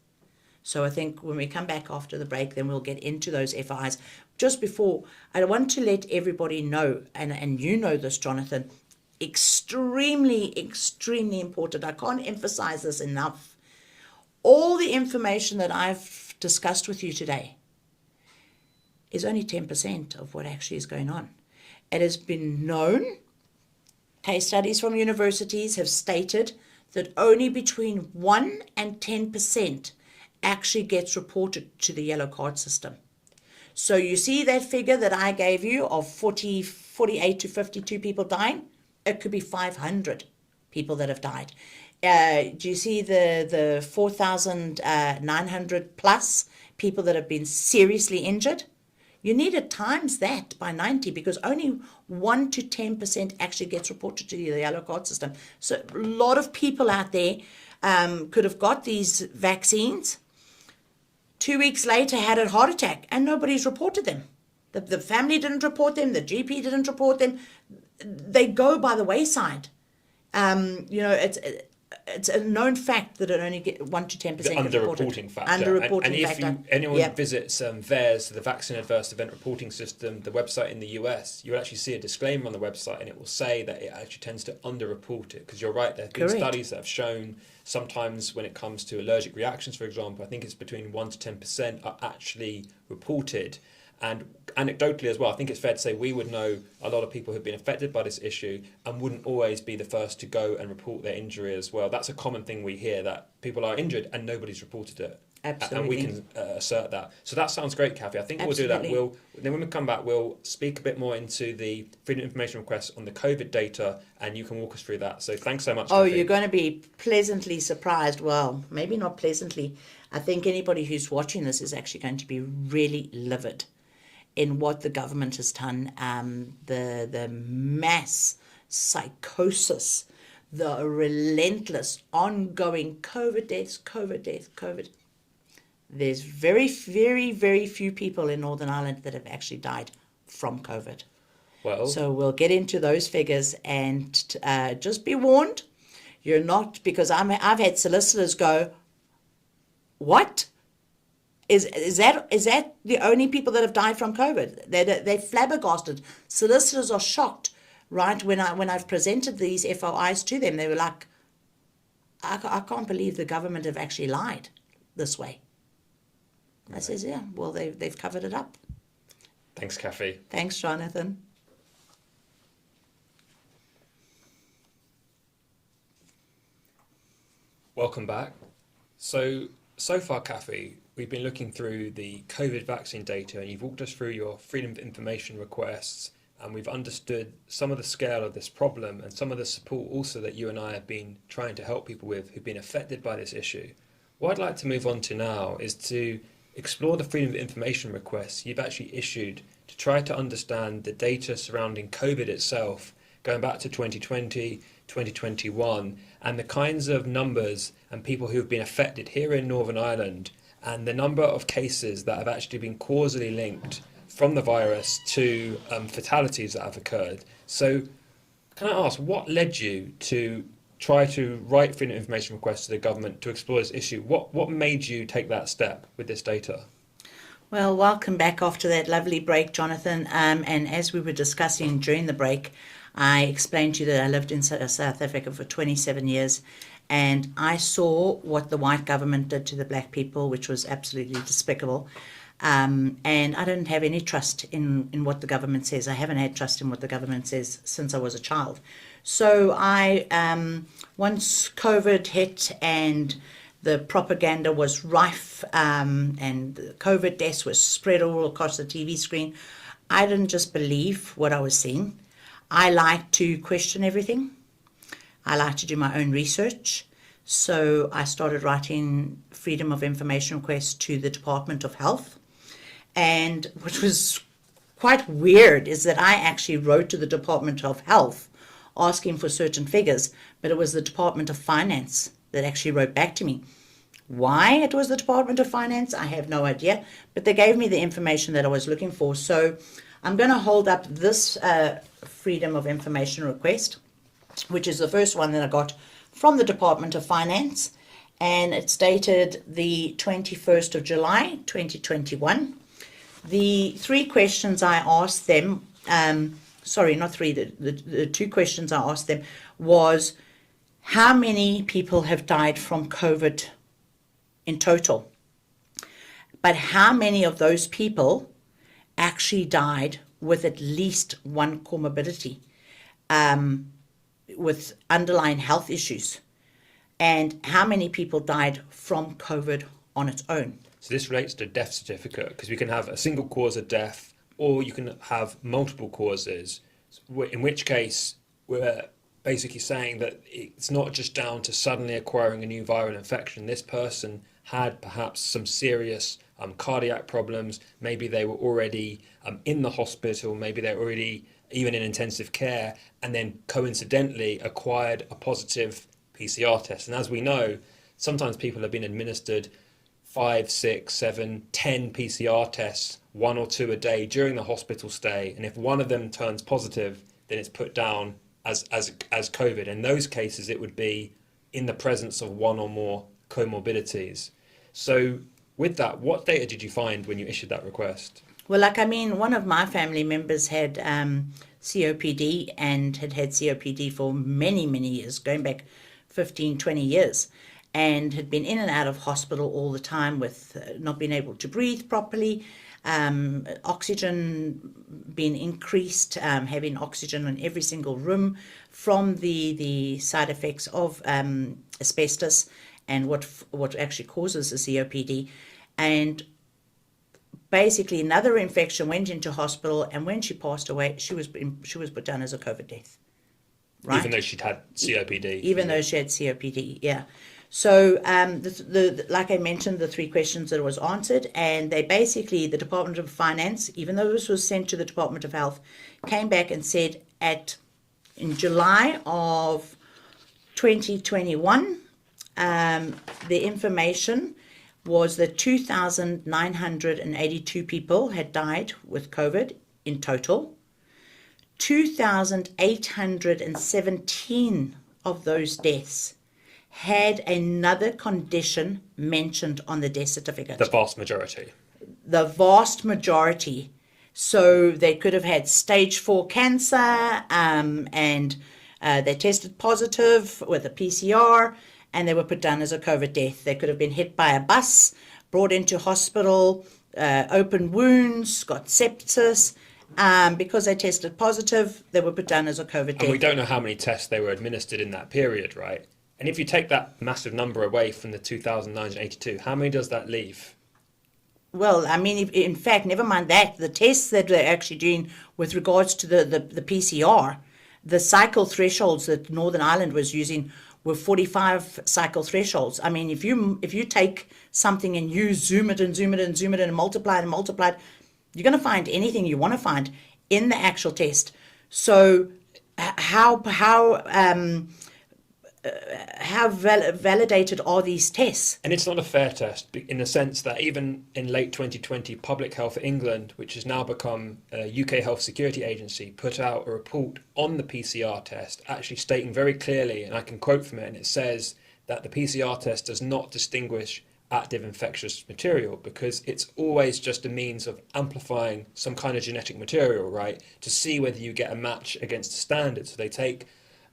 So I think when we come back after the break, then we'll get into those FIs. Just before, I want to let everybody know, and you know this, Jonathan, extremely important. I can't emphasize this enough. All the information that I've discussed with you today is only 10% of what actually is going on. It has been known, case studies from universities have stated that only between 1 and 10% actually gets reported to the yellow card system. So you see that figure that I gave you of 48 to 52 people dying? It could be 500 people that have died. Do you see the 4,900 plus people that have been seriously injured? You need to times that by 90 because only 1 to 10% actually gets reported to the yellow card system. So a lot of people out there could have got these vaccines. 2 weeks later had a heart attack and nobody's reported them. The family didn't report them. The GP didn't report them. They go by the wayside. It's a known fact that it only get 1 to 10% the underreporting factor. Underreporting and if factor. anyone visits VAERS, the Vaccine Adverse Event Reporting System, the website in the US, you'll actually see a disclaimer on the website, and it will say that it actually tends to underreport it. Because you're right, there have been studies that have shown sometimes when it comes to allergic reactions, for example, I think it's between 1 to 10% are actually reported. And anecdotally as well, I think it's fair to say we would know a lot of people who've been affected by this issue and wouldn't always be the first to go and report their injury as well. That's a common thing we hear, that people are injured and nobody's reported it. Absolutely. And we can assert that. So that sounds great, Kathy. I think we'll do that. Then when we come back, we'll speak a bit more into the Freedom of Information requests on the COVID data, and you can walk us through that. So thanks so much, Oh, Kathy. you're going to be pleasantly surprised. Well, maybe not pleasantly. I think anybody who's watching this is actually going to be really livid in what the government has done, the mass psychosis, the relentless ongoing COVID deaths. There's very, very, very few people in Northern Ireland that have actually died from COVID. Well, so we'll get into those figures, and just be warned, you're not, because I've had solicitors go, what? Is that the only people that have died from COVID? They're flabbergasted. Solicitors are shocked, right? When I've presented these FOIs to them, they were like, I can't believe the government have actually lied this way. I says, yeah, well, they've covered it up. Thanks, Kathy. Thanks, Jonathan. Welcome back. So far, Kathy, we've been looking through the COVID vaccine data, and you've walked us through your Freedom of Information requests, and we've understood some of the scale of this problem and some of the support also that you and I have been trying to help people with who've been affected by this issue. What I'd like to move on to now is to explore the Freedom of Information requests you've actually issued to try to understand the data surrounding COVID itself, going back to 2020, 2021, and the kinds of numbers and people who've been affected here in Northern Ireland, and the number of cases that have actually been causally linked from the virus to fatalities that have occurred. So can I ask, what led you to try to write Freedom of Information requests to the government to explore this issue? What made you take that step with this data? Well, welcome back after that lovely break, Jonathan. And as we were discussing during the break, I explained to you that I lived in South Africa for 27 years, and I saw what the white government did to the black people, which was absolutely despicable. And I didn't have any trust in what the government says. I haven't had trust in what the government says since I was a child. So once COVID hit and the propaganda was rife, and the COVID deaths was spread all across the TV screen, I didn't just believe what I was seeing. I like to question everything. I like to do my own research. So I started writing Freedom of Information requests to the Department of Health. And what was quite weird is that I actually wrote to the Department of Health asking for certain figures, but it was the Department of Finance that actually wrote back to me. Why it was the Department of Finance, I have no idea, but they gave me the information that I was looking for. So I'm going to hold up this Freedom of Information request, which is the first one that I got from the Department of Finance, and it's dated the 21st of July 2021. The three questions I asked them, sorry, not three, the two questions I asked them was, how many people have died from COVID in total? But how many of those people actually died with at least one comorbidity, with underlying health issues? And how many people died from COVID on its own? So this relates to death certificate, because we can have a single cause of death, or you can have multiple causes, in which case we're basically saying that it's not just down to suddenly acquiring a new viral infection. This person had perhaps some serious cardiac problems. Maybe they were already in the hospital. Maybe they're already even in intensive care, and then coincidentally acquired a positive PCR test. And as we know, sometimes people have been administered 5, 6, 7, 10 PCR tests, 1 or 2 a day during the hospital stay. And if one of them turns positive, then it's put down as COVID. In those cases, it would be in the presence of one or more comorbidities. So with that, what data did you find when you issued that request? Well, one of my family members had COPD and had COPD for many, many years, going back 15, 20 years, and had been in and out of hospital all the time with not being able to breathe properly, oxygen being increased, having oxygen in every single room from the side effects of asbestos and what actually causes the COPD. And basically another infection, went into hospital, and when she passed away, she was put down as a COVID death. Right? Even though she'd had COPD. Even though she had COPD, yeah. So like I mentioned, the 3 questions that was answered, and they basically, the Department of Finance, even though this was sent to the Department of Health, came back and said in July of 2021, the information was that 2,982 people had died with COVID in total. 2,817 of those deaths had another condition mentioned on the death certificate. The vast majority. The vast majority. So they could have had stage 4 cancer, and they tested positive with a PCR, and they were put down as a COVID death. They could have been hit by a bus, brought into hospital, open wounds, got sepsis. Because they tested positive, they were put down as a COVID death. And we don't know how many tests they were administered in that period, right? And if you take that massive number away from the 2,982, how many does that leave? Well, in fact, never mind that. The tests that they're actually doing with regards to the PCR, the cycle thresholds that Northern Ireland was using were 45 cycle thresholds. If you take something and you zoom it and zoom it and zoom it and multiply it, you're going to find anything you want to find in the actual test. So how validated are these tests? And it's not a fair test in the sense that even in late 2020, Public Health England, which has now become a UK Health Security Agency, put out a report on the PCR test, actually stating very clearly, and I can quote from it, and it says that the PCR test does not distinguish active infectious material because it's always just a means of amplifying some kind of genetic material, right, to see whether you get a match against the standard. So they take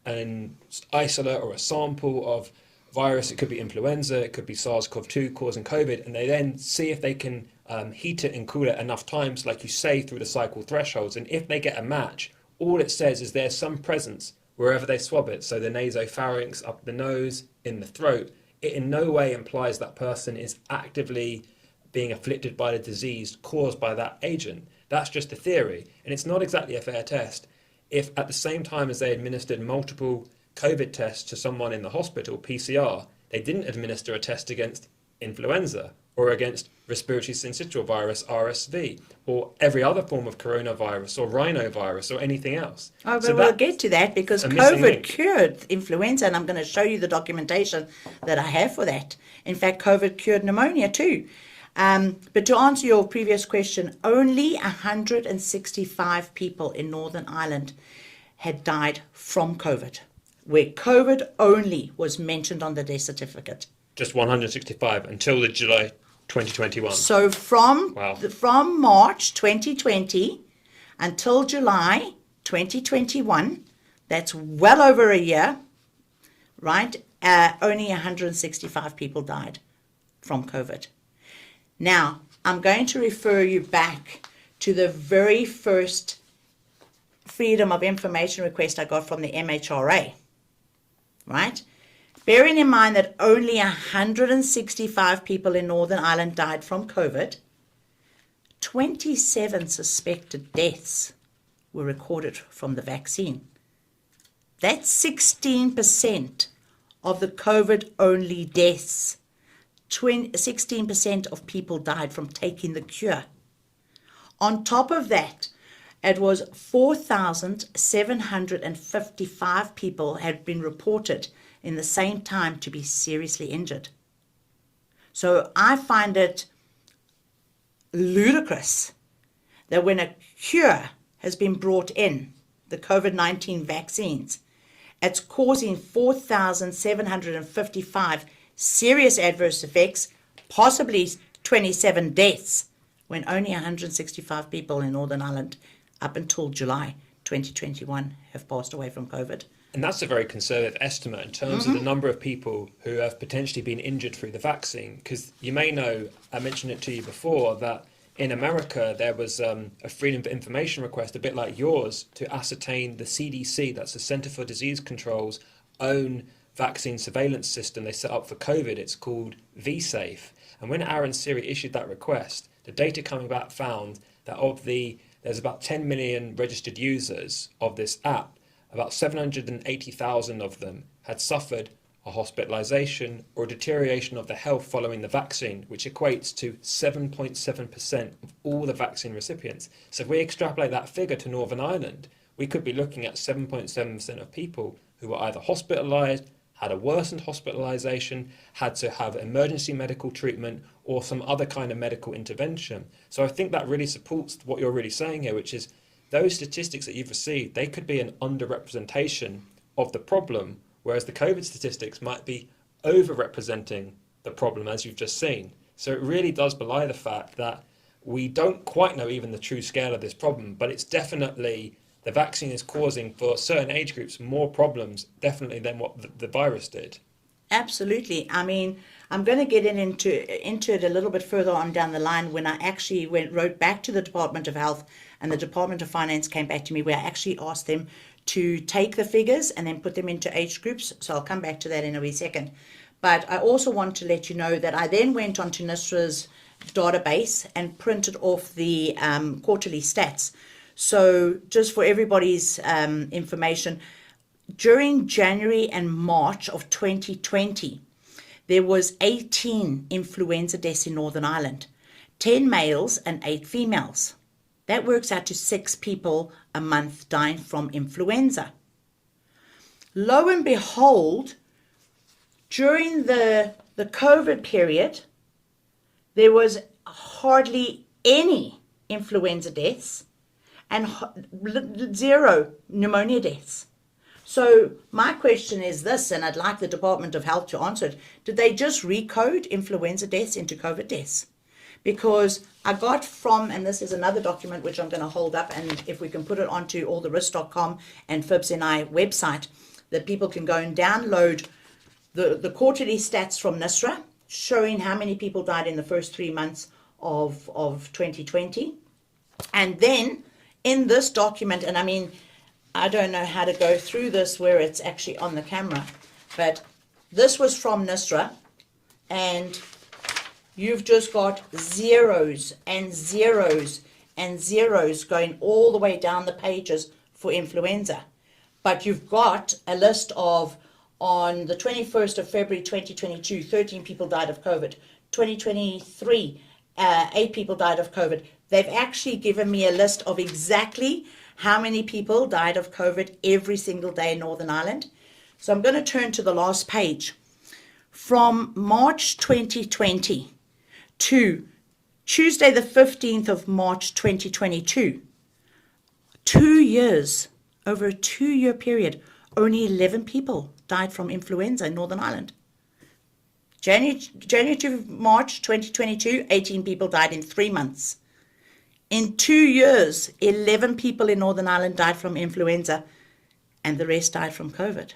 an isolate or a sample of virus, it could be influenza, it could be SARS-CoV-2 causing COVID, and they then see if they can heat it and cool it enough times, like you say, through the cycle thresholds. And if they get a match, all it says is there's some presence wherever they swab it. So the nasopharynx, up the nose, in the throat. It in no way implies that person is actively being afflicted by the disease caused by that agent. That's just a theory, and it's not exactly a fair test. If at the same time as they administered multiple COVID tests to someone in the hospital, PCR, they didn't administer a test against influenza or against respiratory syncytial virus, RSV, or every other form of coronavirus or rhinovirus or anything else. Oh, but we'll get to that because COVID cured influenza, and I'm going to show you the documentation that I have for that. In fact, COVID cured pneumonia too. But to answer your previous question, only 165 people in Northern Ireland had died from COVID, where COVID only was mentioned on the death certificate. Just 165 until the July 2021. So from March 2020 until July 2021, that's well over a year, right? Only 165 people died from COVID. Now, I'm going to refer you back to the very first Freedom of Information request I got from the MHRA, right? Bearing in mind that only 165 people in Northern Ireland died from COVID, 27 suspected deaths were recorded from the vaccine. That's 16% of the COVID-only deaths. 16% of people died from taking the cure. On top of that, it was 4,755 people had been reported in the same time to be seriously injured. So I find it ludicrous that when a cure has been brought in, the COVID-19 vaccines, it's causing 4,755 serious adverse effects, possibly 27 deaths, when only 165 people in Northern Ireland up until July 2021 have passed away from COVID. And that's a very conservative estimate in terms of the number of people who have potentially been injured through the vaccine. Because you may know, I mentioned it to you before, that in America there was a Freedom of Information request, a bit like yours, to ascertain the CDC, that's the Center for Disease Control's own vaccine surveillance system they set up for COVID. It's called VSafe. And when Aaron Siri issued that request, the data coming back found that there's about 10 million registered users of this app. About 780,000 of them had suffered a hospitalization or deterioration of their health following the vaccine, which equates to 7.7% of all the vaccine recipients. So if we extrapolate that figure to Northern Ireland, we could be looking at 7.7% of people who were either hospitalized, had a worsened hospitalization, had to have emergency medical treatment, or some other kind of medical intervention. So I think that really supports what you're really saying here, which is those statistics that you've received, they could be an underrepresentation of the problem, whereas the COVID statistics might be overrepresenting the problem, as you've just seen. So it really does belie the fact that we don't quite know even the true scale of this problem, but it's definitely, the vaccine is causing for certain age groups more problems, definitely, than what the virus did. Absolutely. I mean, I'm going to get into it a little bit further on down the line when I actually wrote back to the Department of Health, and the Department of Finance came back to me where I actually asked them to take the figures and then put them into age groups. So I'll come back to that in a wee second. But I also want to let you know that I then went onto NISRA's database and printed off the quarterly stats. So just for everybody's information, during January and March of 2020, there was 18 influenza deaths in Northern Ireland, 10 males and 8 females. That works out to 6 people a month dying from influenza. Lo and behold, during the COVID period, there was hardly any influenza deaths and 0 pneumonia deaths. So my question is this, and I'd like the Department of Health to answer it. Did they just recode influenza deaths into COVID deaths? Because I got from, and this is another document which I'm going to hold up, and if we can put it onto alltherisk.com and VIBS website, that people can go and download the quarterly stats from NISRA, showing how many people died in the first 3 months of 2020. And then in this document, and I mean, I don't know how to go through this where it's actually on the camera, but this was from NISRA, and you've just got zeros and zeros and zeros going all the way down the pages for influenza. But you've got a list of, on the 21st of February 2022, 13 people died of COVID. 2023, 8 people died of COVID. They've actually given me a list of exactly how many people died of COVID every single day in Northern Ireland. So I'm going to turn to the last page. From March 2020 to Tuesday the 15th of March 2022, 2 years, over a 2-year period, only 11 people died from influenza in Northern Ireland. January to March 2022, 18 people died in 3 months. In 2 years, 11 people in Northern Ireland died from influenza, and the rest died from COVID.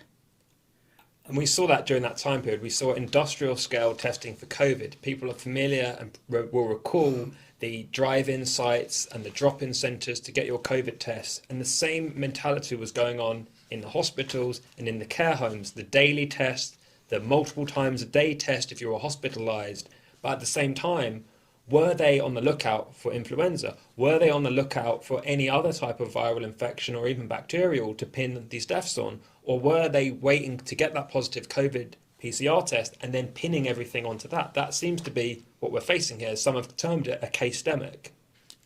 And we saw that during that time period. We saw industrial scale testing for COVID. People are familiar and will recall the drive-in sites and the drop-in centres to get your COVID tests. And the same mentality was going on in the hospitals and in the care homes. The daily test, the multiple times a day test if you were hospitalised. But at the same time, were they on the lookout for influenza? Were they on the lookout for any other type of viral infection or even bacterial to pin these deaths on? Or were they waiting to get that positive COVID PCR test and then pinning everything onto that? That seems to be what we're facing here. Some have termed it a case-demic.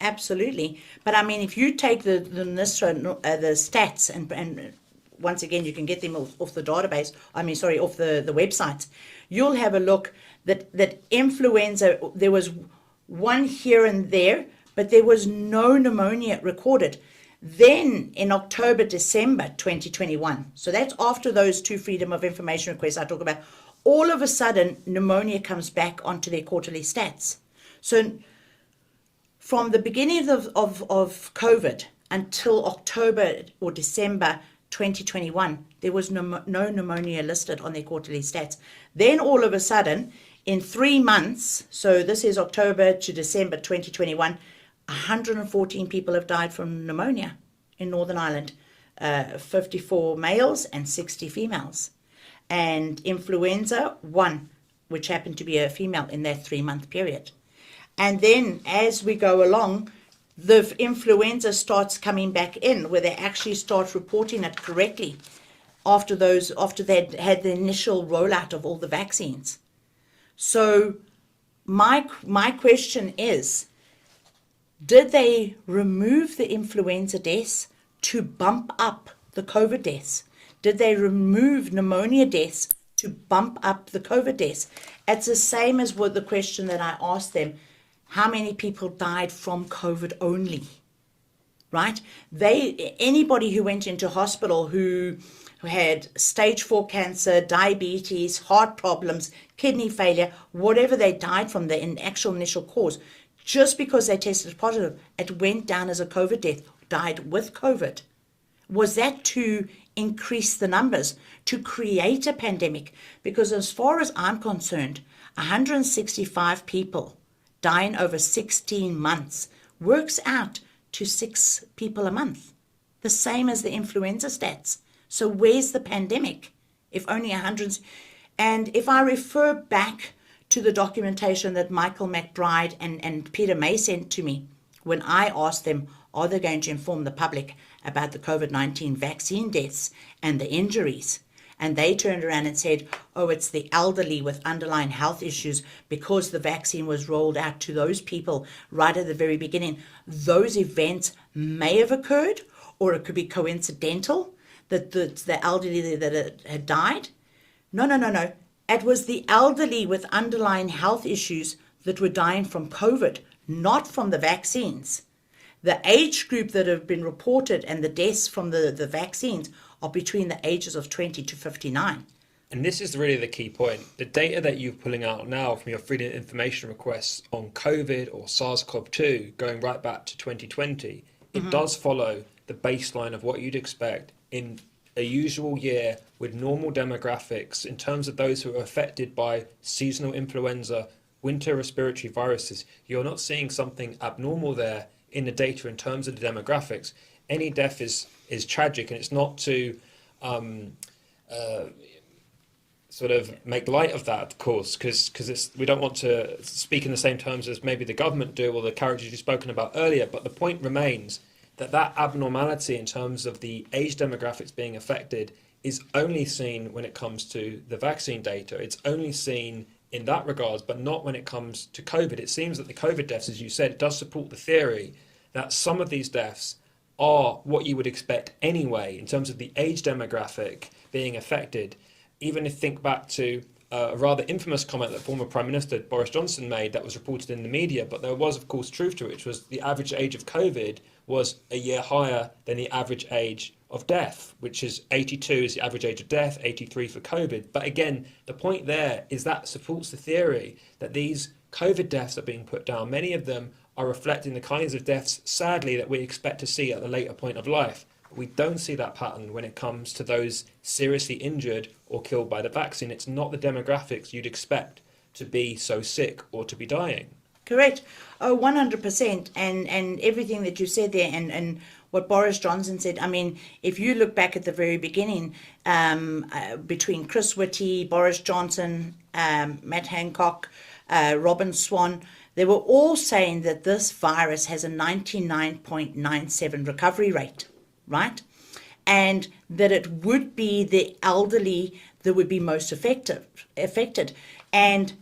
Absolutely. But I mean, if you take the NISRA, the stats, and once again, you can get them off the database, off the website, you'll have a look that influenza, there was one here and there, but there was no pneumonia recorded. Then in October, December 2021, so that's after those two Freedom of Information requests I talk about, all of a sudden pneumonia comes back onto their quarterly stats. So from the beginning of COVID until October or December 2021, there was no pneumonia listed on their quarterly stats. Then all of a sudden, in 3 months, so this is October to December 2021, 114 people have died from pneumonia in Northern Ireland, 54 males and 60 females. And influenza, 1, which happened to be a female in that 3-month period. And then as we go along, the influenza starts coming back in, where they actually start reporting it correctly after they'd had the initial rollout of all the vaccines. So my question is, did they remove the influenza deaths to bump up the COVID deaths? Did they remove pneumonia deaths to bump up the COVID deaths? It's the same as with the question that I asked them, how many people died from COVID only, right? Anybody who went into hospital who had stage 4 cancer, diabetes, heart problems, kidney failure, whatever they died from, the actual initial cause, just because they tested positive, it went down as a COVID death, died with COVID. Was that to increase the numbers, to create a pandemic? Because as far as I'm concerned, 165 people dying over 16 months works out to 6 people a month, the same as the influenza stats. So where's the pandemic? If only 100. And if I refer back to the documentation that Michael McBride and Peter May sent to me, when I asked them, are they going to inform the public about the COVID-19 vaccine deaths and the injuries? And they turned around and said, oh, it's the elderly with underlying health issues because the vaccine was rolled out to those people right at the very beginning. Those events may have occurred, or it could be coincidental that the elderly that had died. No. It was the elderly with underlying health issues that were dying from COVID, not from the vaccines. The age group that have been reported and the deaths from the vaccines are between the ages of 20 to 59. And this is really the key point. The data that you're pulling out now from your Freedom of Information requests on COVID or SARS-CoV-2, going right back to 2020, it does follow the baseline of what you'd expect in a usual year with normal demographics in terms of those who are affected by seasonal influenza, winter respiratory viruses. You're not seeing something abnormal there in the data in terms of the demographics. Any death is tragic, and it's not to sort of make light of that, of course, because we don't want to speak in the same terms as maybe the government do or the characters you've spoken about earlier, but the point remains that abnormality in terms of the age demographics being affected is only seen when it comes to the vaccine data. It's only seen in that regards, but not when it comes to COVID. It seems that the COVID deaths, as you said, does support the theory that some of these deaths are what you would expect anyway in terms of the age demographic being affected. Even if you think back to a rather infamous comment that former Prime Minister Boris Johnson made that was reported in the media, but there was, of course, truth to it, which was the average age of COVID was a year higher than the average age of death, which is 82 is the average age of death, 83 for COVID. But again, the point there is that supports the theory that these COVID deaths are being put down. Many of them are reflecting the kinds of deaths, sadly, that we expect to see at a later point of life. We don't see that pattern when it comes to those seriously injured or killed by the vaccine. It's not the demographics you'd expect to be so sick or to be dying. Correct. Oh, 100%. And everything that you said there and what Boris Johnson said, I mean, if you look back at the very beginning, between Chris Whitty, Boris Johnson, Matt Hancock, Robin Swan, they were all saying that this virus has a 99.97 recovery rate, right? And that it would be the elderly that would be most affected. And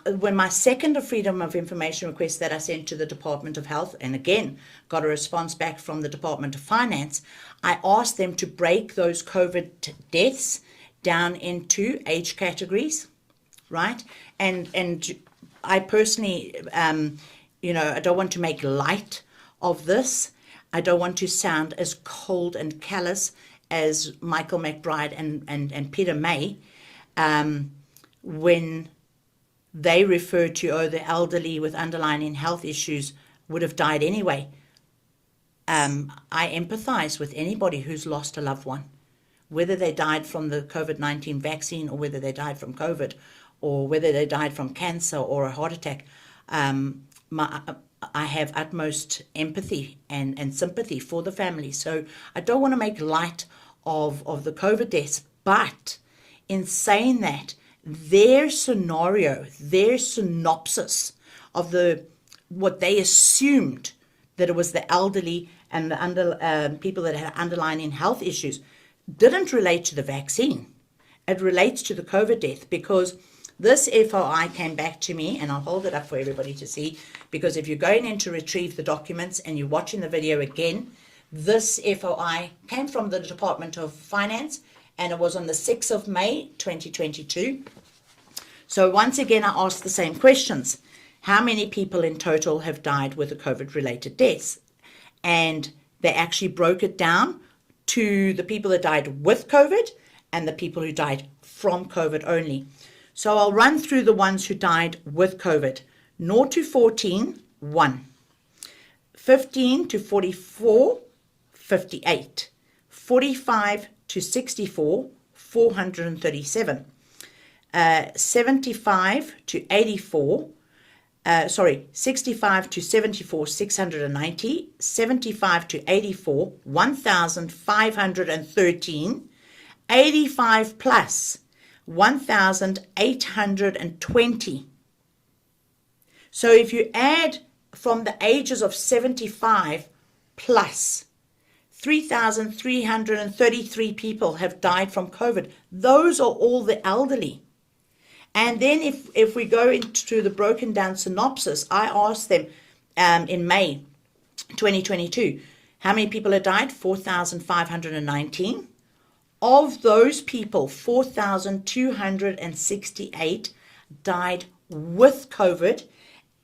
when my second Freedom of Information request that I sent to the Department of Health, and again got a response back from the Department of Finance, I asked them to break those COVID deaths down into age categories, right? And I personally, I don't want to make light of this. I don't want to sound as cold and callous as Michael McBride and Peter May when they refer to, the elderly with underlying health issues would have died anyway. I empathize with anybody who's lost a loved one, whether they died from the COVID-19 vaccine or whether they died from COVID or whether they died from cancer or a heart attack. I have utmost empathy and sympathy for the family. So I don't want to make light of the COVID deaths. But in saying that, their scenario, their synopsis of what they assumed that it was the elderly and the people that had underlying health issues didn't relate to the vaccine. It relates to the COVID death, because this FOI came back to me, and I'll hold it up for everybody to see, because if you're going in to retrieve the documents and you're watching the video again, this FOI came from the Department of Finance, and it was on the 6th of May, 2022. So once again, I asked the same questions. How many people in total have died with the COVID-related deaths? And they actually broke it down to the people that died with COVID and the people who died from COVID only. So I'll run through the ones who died with COVID. 0 to 14, 1. 15 to 44, 58. 45 to 64, 437. 75 to 84, 65 to 74, 690, 75 to 84, 1,513, 85 plus, 1,820. So if you add from the ages of 75 plus, 3,333 people have died from COVID. Those are all the elderly. And then if we go into the broken down synopsis, I asked them in May 2022, how many people have died? 4,519. Of those people, 4,268 died with COVID,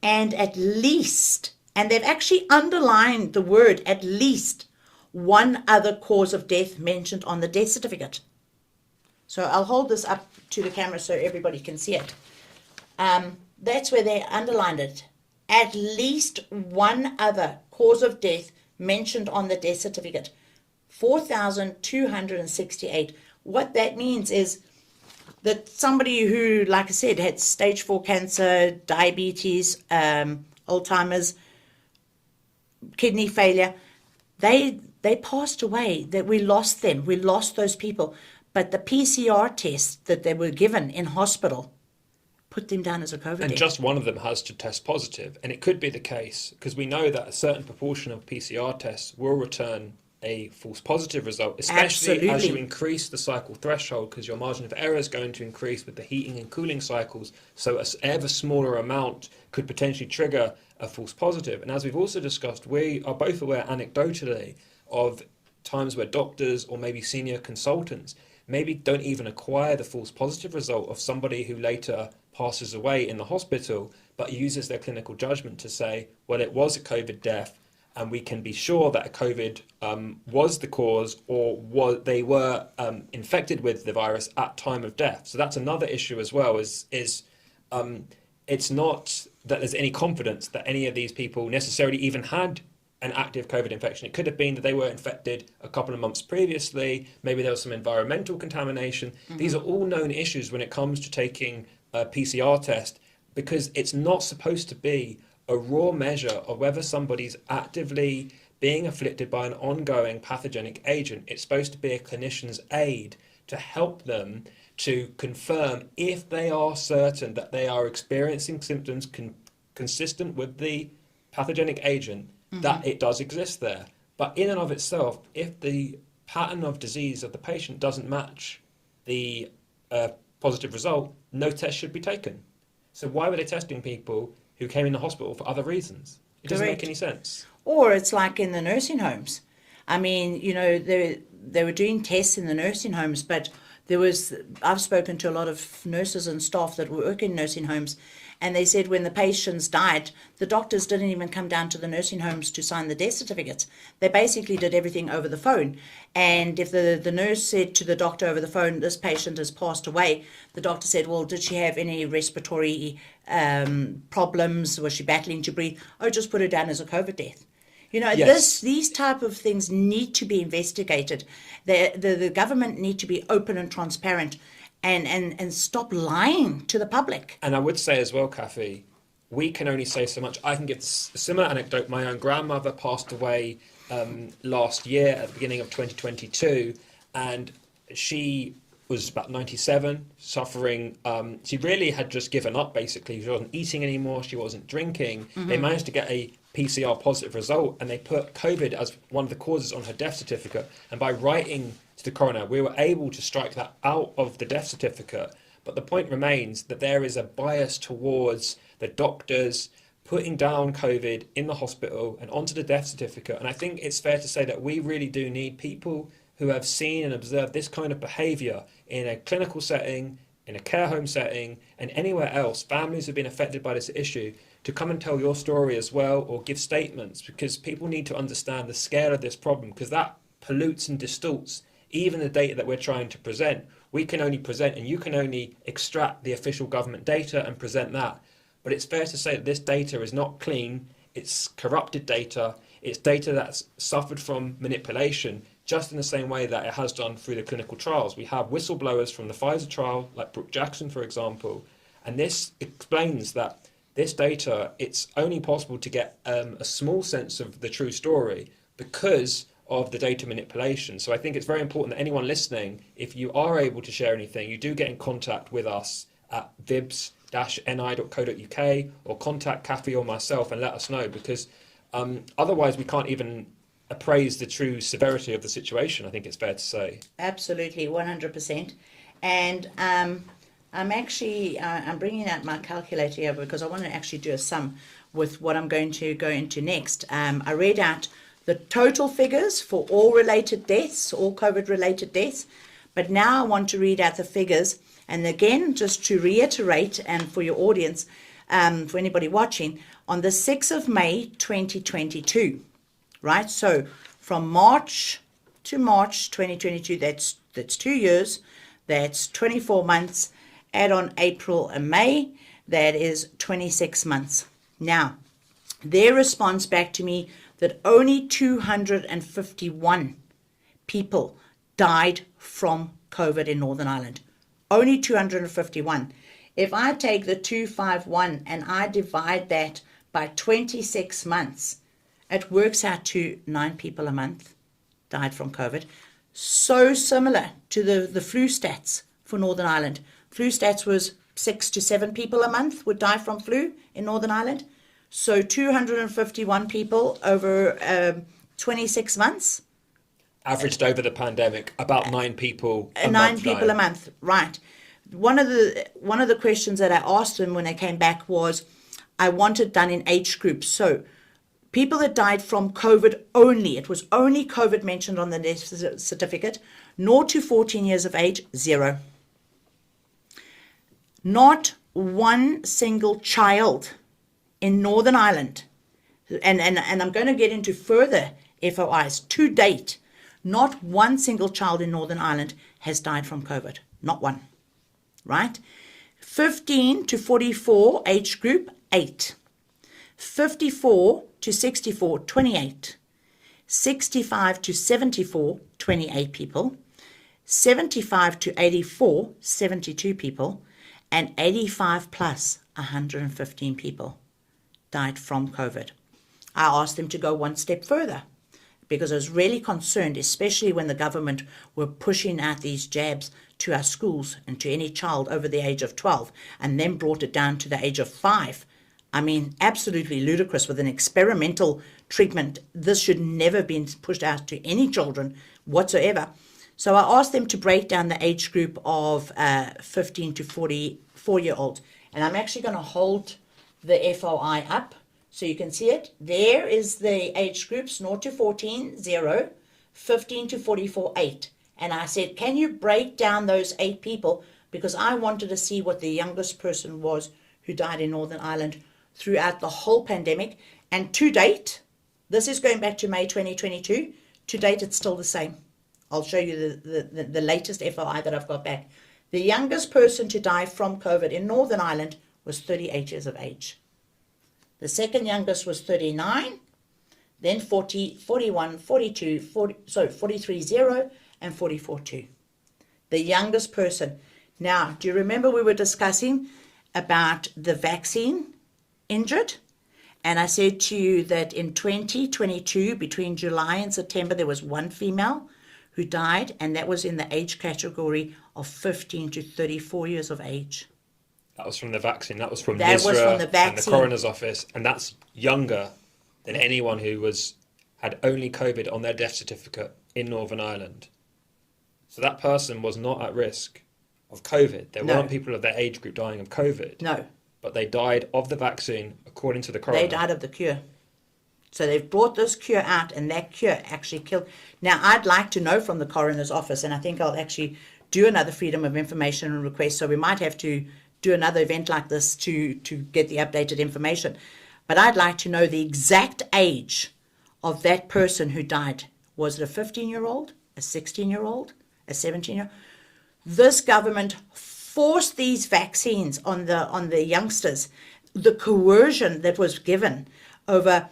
and at least, and they've actually underlined the word at least, one other cause of death mentioned on the death certificate. So I'll hold this up to the camera so everybody can see it. That's where they underlined it. At least one other cause of death mentioned on the death certificate. 4,268. What that means is that somebody who, like I said, had stage 4 cancer, diabetes, Alzheimer's, kidney failure, they passed away, that we lost them. We lost those people. But the PCR test that they were given in hospital put them down as a COVID death. Just one of them has to test positive. And it could be the case, because we know that a certain proportion of PCR tests will return a false positive result, especially as you increase the cycle threshold, because your margin of error is going to increase with the heating and cooling cycles. So an ever smaller amount could potentially trigger a false positive. And as we've also discussed, we are both aware anecdotally of times where doctors or maybe senior consultants maybe don't even acquire the false positive result of somebody who later passes away in the hospital, but uses their clinical judgment to say, well, it was a COVID death, and we can be sure that a COVID was the cause, or they were infected with the virus at time of death. So that's another issue as well, is it's not that there's any confidence that any of these people necessarily even had an active COVID infection. It could have been that they were infected a couple of months previously. Maybe there was some environmental contamination. Mm-hmm. These are all known issues when it comes to taking a PCR test, because it's not supposed to be a raw measure of whether somebody's actively being afflicted by an ongoing pathogenic agent. It's supposed to be a clinician's aid to help them to confirm if they are certain that they are experiencing symptoms consistent with the pathogenic agent, that it does exist there. But in and of itself, if the pattern of disease of the patient doesn't match the positive result, no test should be taken. So why were they testing people who came in the hospital for other reasons? It doesn't Correct. make any sense. Or it's like in the nursing homes. I mean, they were doing tests in the nursing homes, but I've spoken to a lot of nurses and staff that work in nursing homes, and they said when the patients died, the doctors didn't even come down to the nursing homes to sign the death certificates. They basically did everything over the phone. And if the nurse said to the doctor over the phone, this patient has passed away, the doctor said, well, did she have any respiratory problems? Was she battling to breathe? Oh, just put her down as a COVID death. Yes. These type of things need to be investigated. The government need to be open and transparent and stop lying to the public. And I would say as well, Kathy, we can only say so much. I can give a similar anecdote. My own grandmother passed away last year at the beginning of 2022, and she was about 97, suffering. She really had just given up, basically. She wasn't eating anymore. She wasn't drinking. They managed to get a PCR positive result, and they put COVID as one of the causes on her death certificate. And by writing to the coroner, we were able to strike that out of the death certificate. But the point remains that there is a bias towards the doctors putting down COVID in the hospital and onto the death certificate. And I think it's fair to say that we really do need people who have seen and observed this kind of behaviour in a clinical setting, in a care home setting, and anywhere else, families who've been affected by this issue, to come and tell your story as well, or give statements, because people need to understand the scale of this problem, because that pollutes and distorts even the data that we're trying to present. We can only present, and you can only extract the official government data and present that. But it's fair to say that this data is not clean, it's corrupted data, it's data that's suffered from manipulation, just in the same way that it has done through the clinical trials. We have whistleblowers from the Pfizer trial, like Brooke Jackson, for example, and this explains that this data, it's only possible to get a small sense of the true story because of the data manipulation. So I think it's very important that anyone listening, if you are able to share anything, you do get in contact with us at vibs-ni.co.uk, or contact Kathy or myself and let us know, because otherwise we can't even appraise the true severity of the situation, I think it's fair to say. Absolutely, 100%. And I'm bringing out my calculator here because I want to actually do a sum with what I'm going to go into next. I read out the total figures for all related deaths, all COVID-related deaths, but now I want to read out the figures. And again, just to reiterate, and for your audience, for anybody watching, on the 6th of May 2022, right? So from March to March 2022, that's 2 years, that's 24 months. Add on April and May, that is 26 months. Now, their response back to me that only 251 people died from COVID in Northern Ireland. Only 251. If I take the 251 and I divide that by 26 months, it works out to 9 people a month died from COVID. So similar to the flu stats for Northern Ireland. Flu stats was 6 to 7 people a month would die from flu in Northern Ireland. So 251 people over 26 months. Averaged over the pandemic, about 9 people a month. 9 people a month, right. One of the questions that I asked them when they came back was, I want it done in age groups. So people that died from COVID only, it was only COVID mentioned on the death certificate, 0 to 14 years of age, 0. Not one single child in Northern Ireland, and I'm going to get into further FOIs, to date, not one single child in Northern Ireland has died from COVID. Not one, right? 15 to 44 age group, 8. 54 to 64, 28. 65 to 74, 28 people. 75 to 84, 72 people. And 85 plus, 115 people died from COVID. I asked them to go one step further because I was really concerned, especially when the government were pushing out these jabs to our schools and to any child over the age of 12, and then brought it down to the age of 5. I mean, absolutely ludicrous with an experimental treatment. This should never have been pushed out to any children whatsoever. So I asked them to break down the age group of 15 to 44-year-olds. And I'm actually going to hold the FOI up so you can see it. There is the age groups, 0 to 14, 0, 15 to 44, 8. And I said, can you break down those 8 people? Because I wanted to see what the youngest person was who died in Northern Ireland throughout the whole pandemic. And to date, this is going back to May 2022, to date it's still the same. I'll show you the latest FOI that I've got back. The youngest person to die from COVID in Northern Ireland was 38 years of age. The second youngest was 39, then 40, 41, 42, 43, 0, and 44, 2. The youngest person. Now, do you remember we were discussing about the vaccine injured? And I said to you that in 2022, between July and September, there was 1 female who died, and that was in the age category of 15 to 34 years of age. That was from the vaccine. That was from That was NISRA from the and the vaccine. coroner's office, and that's younger than anyone who had only COVID on their death certificate in Northern Ireland. So that person was not at risk of COVID. There No. weren't people of their age group dying of COVID. No, But they died of the vaccine, according to the coroner. they died of the cure. So they've brought this cure out, and that cure actually killed. Now, I'd like to know from the coroner's office, and I think I'll actually do another Freedom of Information request. So we might have to do another event like this to get the updated information. But I'd like to know the exact age of that person who died. Was it a 15-year-old, a 16-year-old, a 17-year-old? This government forced these vaccines on the youngsters. The coercion that was given over,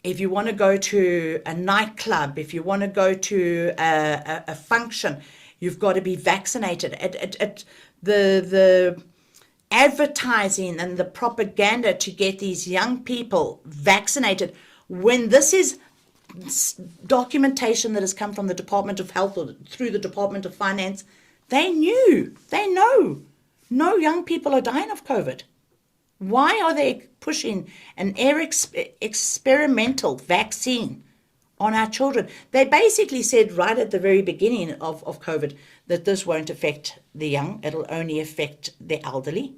if you want to go to a nightclub, if you want to go to a function, you've got to be vaccinated. The advertising and the propaganda to get these young people vaccinated, when this is documentation that has come from the Department of Health or through the Department of Finance, they know no young people are dying of COVID. Why are they pushing an experimental vaccine on our children? They basically said right at the very beginning of COVID that this won't affect the young. It'll only affect the elderly.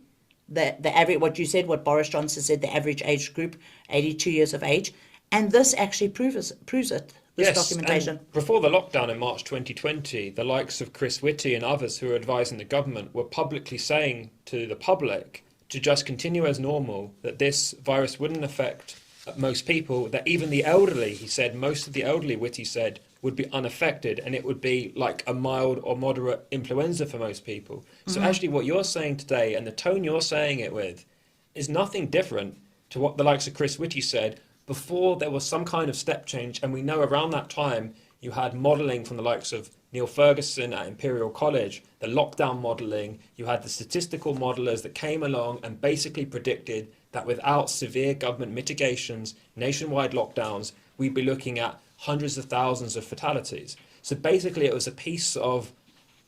The average, what you said, what Boris Johnson said, the average age group, 82 years of age. And this actually proves it, this documentation. And before the lockdown in March 2020, the likes of Chris Whitty and others who are advising the government were publicly saying to the public to just continue as normal, that this virus wouldn't affect most people, that even the elderly, he said, most of the elderly, Whitty said, would be unaffected, and it would be like a mild or moderate influenza for most people. So actually what you're saying today, and the tone you're saying it with, is nothing different to what the likes of Chris Whitty said before there was some kind of step change. And we know around that time you had modelling from the likes of Neil Ferguson at Imperial College, the lockdown modelling, you had the statistical modellers that came along and basically predicted that without severe government mitigations, nationwide lockdowns, we'd be looking at hundreds of thousands of fatalities. So basically it was a piece of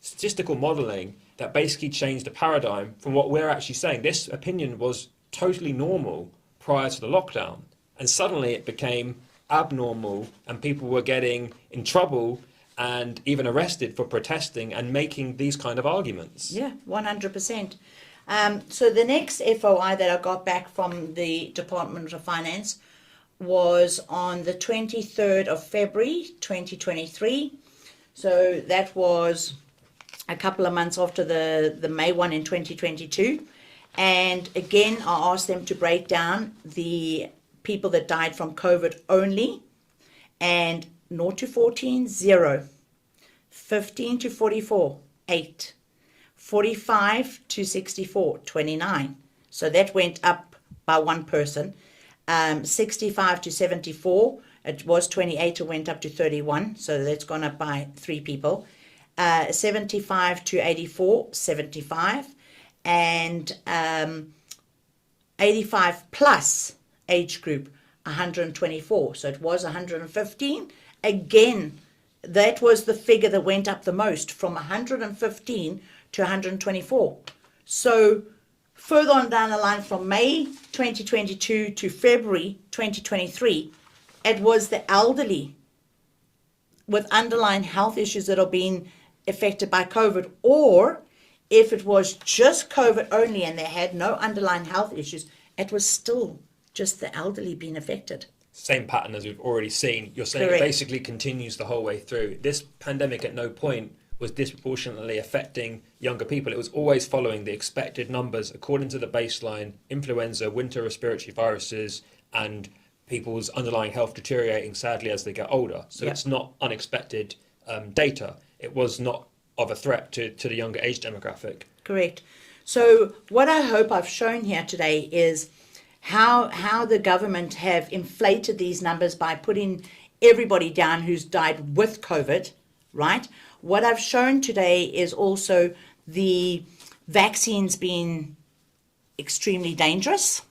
statistical modelling that basically changed the paradigm from what we're actually saying. This opinion was totally normal prior to the lockdown, and suddenly it became abnormal, and people were getting in trouble and even arrested for protesting and making these kind of arguments. Yeah, 100%. So the next FOI that I got back from the Department of Finance was on the 23rd of February 2023. So that was a couple of months after the May one in 2022. And again, I asked them to break down the people that died from COVID only, and 0 to 14, 0, 15 to 44, 8, 45 to 64, 29. So that went up by one person. 65 to 74, it was 28, it went up to 31, so that's gone up by 3 people. 75 to 84, 75, and 85 plus age group, 124, so it was 115. Again, that was the figure that went up the most, from 115 to 124. So further on down the line from May 2022 to February 2023, it was the elderly with underlying health issues that are being affected by COVID, or if it was just COVID only and they had no underlying health issues, it was still just the elderly being affected. Same pattern as we've already seen. You're saying Correct. it basically continues the whole way through. This pandemic at no point was disproportionately affecting younger people. It was always following the expected numbers according to the baseline: influenza, winter respiratory viruses, and people's underlying health deteriorating sadly as they get older. So Yep. it's not unexpected data. It was not of a threat to the younger age demographic. Correct. So what I hope I've shown here today is how the government have inflated these numbers by putting everybody down who's died with COVID, right? What I've shown today is also the vaccines being extremely dangerous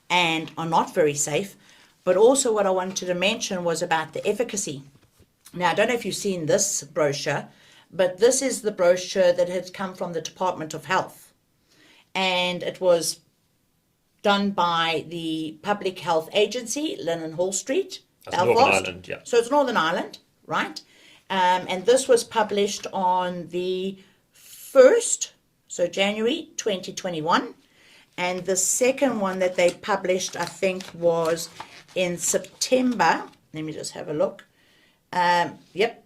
and are not very safe. But also what I wanted to mention was about the efficacy. Now, I don't know if you've seen this brochure, but this is the brochure that has come from the Department of Health. And it was done by the Public Health Agency, Lynn Hall Street, That's Belfast. Northern Ireland, yeah. So it's Northern Ireland, right? And this was published on the 1st, so January 2021. And the second one that they published, I think, was in September. Let me just have a look. The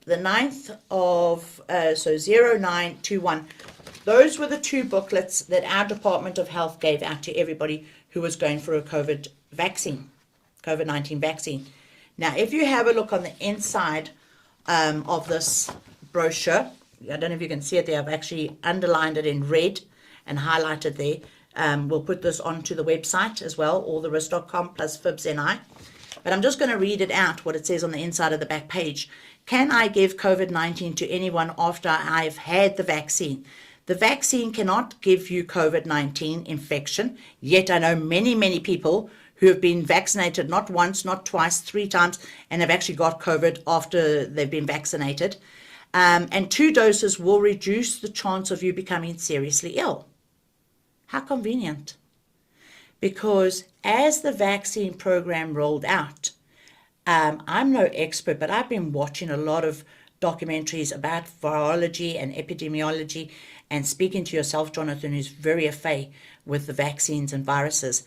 9th of, so 0921. Those were the two booklets that our Department of Health gave out to everybody who was going for a COVID-19 vaccine. Now, if you have a look on the inside of this brochure, I don't know if you can see it there, I've actually underlined it in red and highlighted there. We'll put this onto the website as well, alltherisk.com plus VIBS. But I'm just going to read it out, what it says on the inside of the back page. Can I give COVID-19 to anyone after I've had the vaccine? The vaccine cannot give you COVID-19 infection, yet I know many, many people who have been vaccinated not once, not twice, 3 times, and have actually got COVID after they've been vaccinated. And 2 doses will reduce the chance of you becoming seriously ill. How convenient. Because as the vaccine program rolled out, I'm no expert, but I've been watching a lot of documentaries about virology and epidemiology and speaking to yourself, Jonathan, who's very au fait with the vaccines and viruses.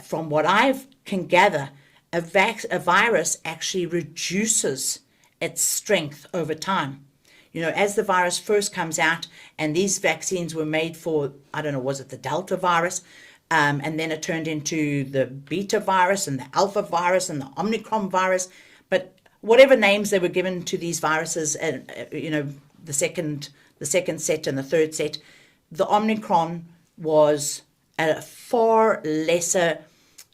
From what I can gather, a virus actually reduces its strength over time. You know, as the virus first comes out, and these vaccines were made for, I don't know, was it the Delta virus? And then it turned into the beta virus and the alpha virus and the Omicron virus. But whatever names they were given to these viruses, the second set and the third set, the Omicron was a far lesser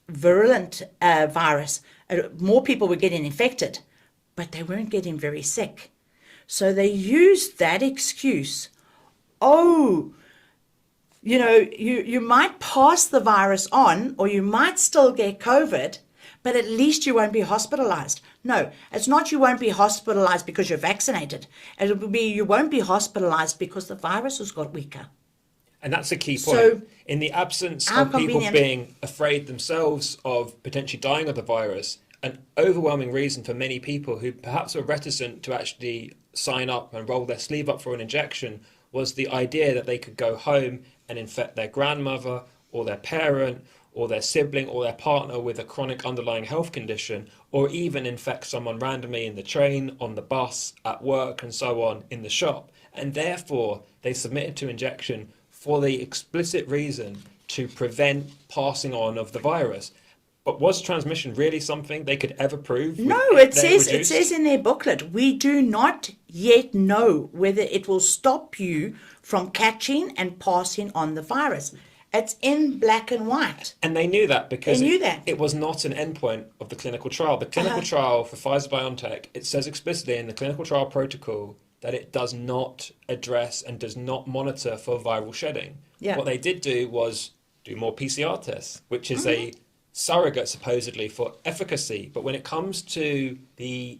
virulent virus. More people were getting infected, but they weren't getting very sick. So they used that excuse. You might pass the virus on, or you might still get COVID, but at least you won't be hospitalized. No, it's not you won't be hospitalized because you're vaccinated. It will be you won't be hospitalized because the virus has got weaker. And that's a key point. So, in the absence how of people convenient. being afraid themselves of potentially dying of the virus, an overwhelming reason for many people who perhaps were reticent to actually sign up and roll their sleeve up for an injection was the idea that they could go home and infect their grandmother or their parent or their sibling or their partner with a chronic underlying health condition, or even infect someone randomly in the train, on the bus, at work, and so on, in the shop. And therefore, they submitted to injection for the explicit reason to prevent passing on of the virus. But was transmission really something they could ever prove? No, it says in their booklet, we do not yet know whether it will stop you from catching and passing on the virus. It's in black and white. And they knew that because it was not an endpoint of the clinical trial. The clinical trial for Pfizer-BioNTech, it says explicitly in the clinical trial protocol that it does not address and does not monitor for viral shedding. Yeah. What they did do was do more PCR tests, which is a surrogate supposedly for efficacy. But when it comes to the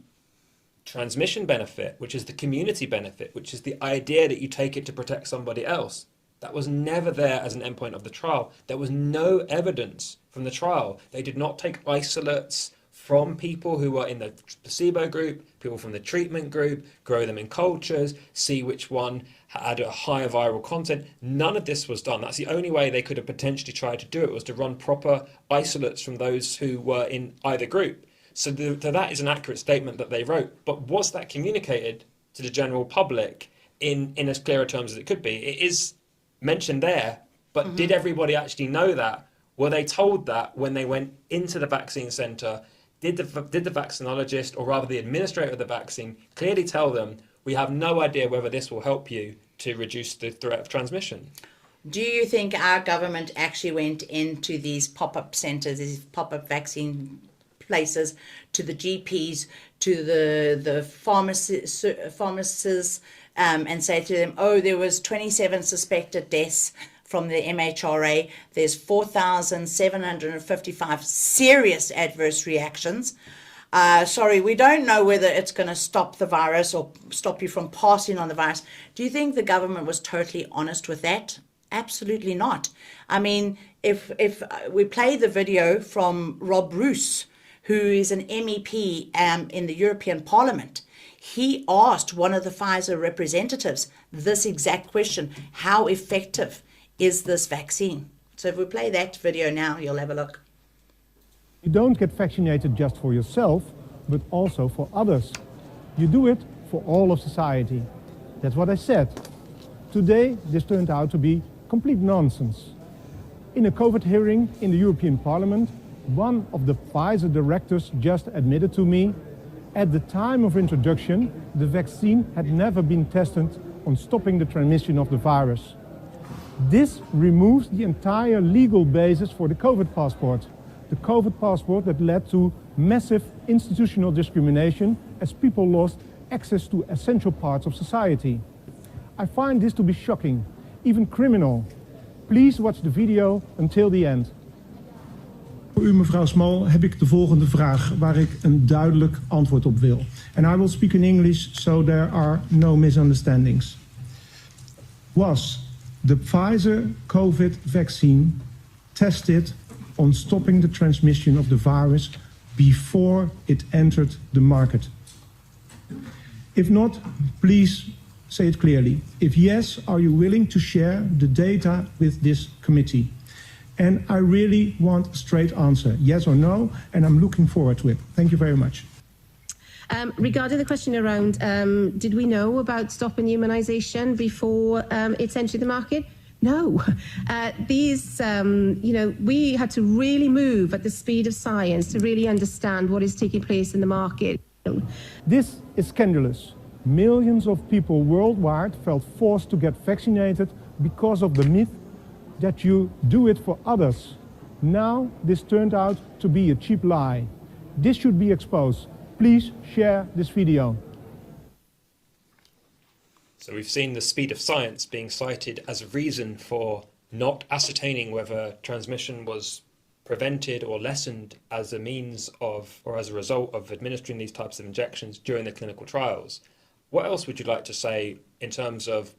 transmission benefit, which is the community benefit, which is the idea that you take it to protect somebody else, That was never there as an endpoint of the trial. There was no evidence from the trial. They did not take isolates from people who were in the placebo group, people from the treatment group, grow them in cultures, see which one had a higher viral content. None of this was done. That's the only way they could have potentially tried to do it, was to run proper isolates from those who were in either group. So that is an accurate statement that they wrote. But was that communicated to the general public in as clear terms as it could be? It is mentioned there, but did everybody actually know that? Were they told that when they went into the vaccine centre? Did the vaccinologist, or rather the administrator of the vaccine, clearly tell them, we have no idea whether this will help you to reduce the threat of transmission? Do you think our government actually went into these pop-up centres, these pop-up vaccine places, to the GPs, to the pharmacists, and say to them, oh, there was 27 suspected deaths from the MHRA, there's 4,755 serious adverse reactions. Sorry, we don't know whether it's going to stop the virus or stop you from passing on the virus. Do you think the government was totally honest with that? Absolutely not. I mean, if we play the video from Rob Roos, who is an MEP in the European Parliament, he asked one of the Pfizer representatives this exact question: how effective is this vaccine? So if we play that video now, you'll have a look. You don't get vaccinated just for yourself, but also for others. You do it for all of society. That's what I said. Today, this turned out to be complete nonsense. In a COVID hearing in the European Parliament, one of the Pfizer directors just admitted to me, at the time of introduction, the vaccine had never been tested on stopping the transmission of the virus. This removes the entire legal basis for the COVID passport. The COVID passport that led to massive institutional discrimination as people lost access to essential parts of society. I find this to be shocking, even criminal. Please watch the video until the end. Voor u, mevrouw Small, heb ik de volgende vraag waar ik een duidelijk antwoord op wil. And I will speak in English so there are no misunderstandings. Was the Pfizer COVID vaccine tested on stopping the transmission of the virus before it entered the market? If not, please say it clearly. If yes, are you willing to share the data with this committee? And I really want a straight answer, yes or no, and I'm looking forward to it. Thank you very much. Regarding the question around, did we know about stopping immunisation before it's entered the market? No. We had to really move at the speed of science to really understand what is taking place in the market. This is scandalous. Millions of people worldwide felt forced to get vaccinated because of the myth that you do it for others. Now this turned out to be a cheap lie. This should be exposed. Please share this video. So we've seen the speed of science being cited as a reason for not ascertaining whether transmission was prevented or lessened as a means of, or as a result of administering these types of injections during the clinical trials. What else would you like to say in terms of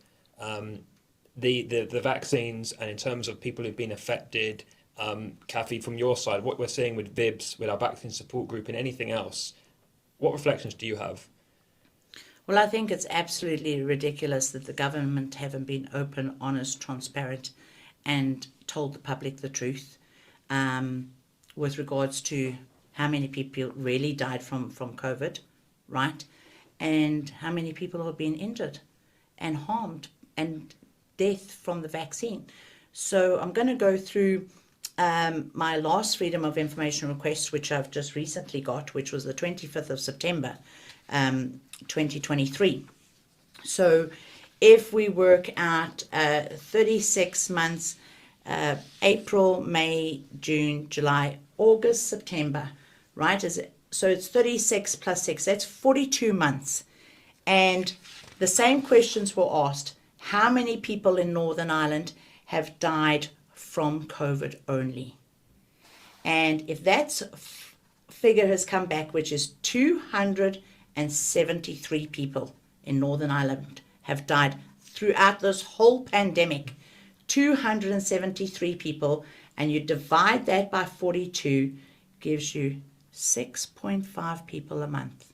the vaccines and in terms of people who've been affected? Kathy, from your side, what we're seeing with VIBS, with our vaccine support group and anything else, what reflections do you have? Well, I think it's absolutely ridiculous that the government haven't been open, honest, transparent, and told the public the truth with regards to how many people really died from COVID, right? And how many people have been injured and harmed and death from the vaccine. So I'm going to go through my last Freedom of Information request, which I've just recently got, which was the 25th of September, 2023. So if we work out 36 months, April, May, June, July, August, September, right? So it's 36 plus 6, that's 42 months. And the same questions were asked. How many people in Northern Ireland have died from COVID only? And if that figure has come back, which is 273 people in Northern Ireland have died throughout this whole pandemic, 273 people, and you divide that by 42, gives you 6.5 people a month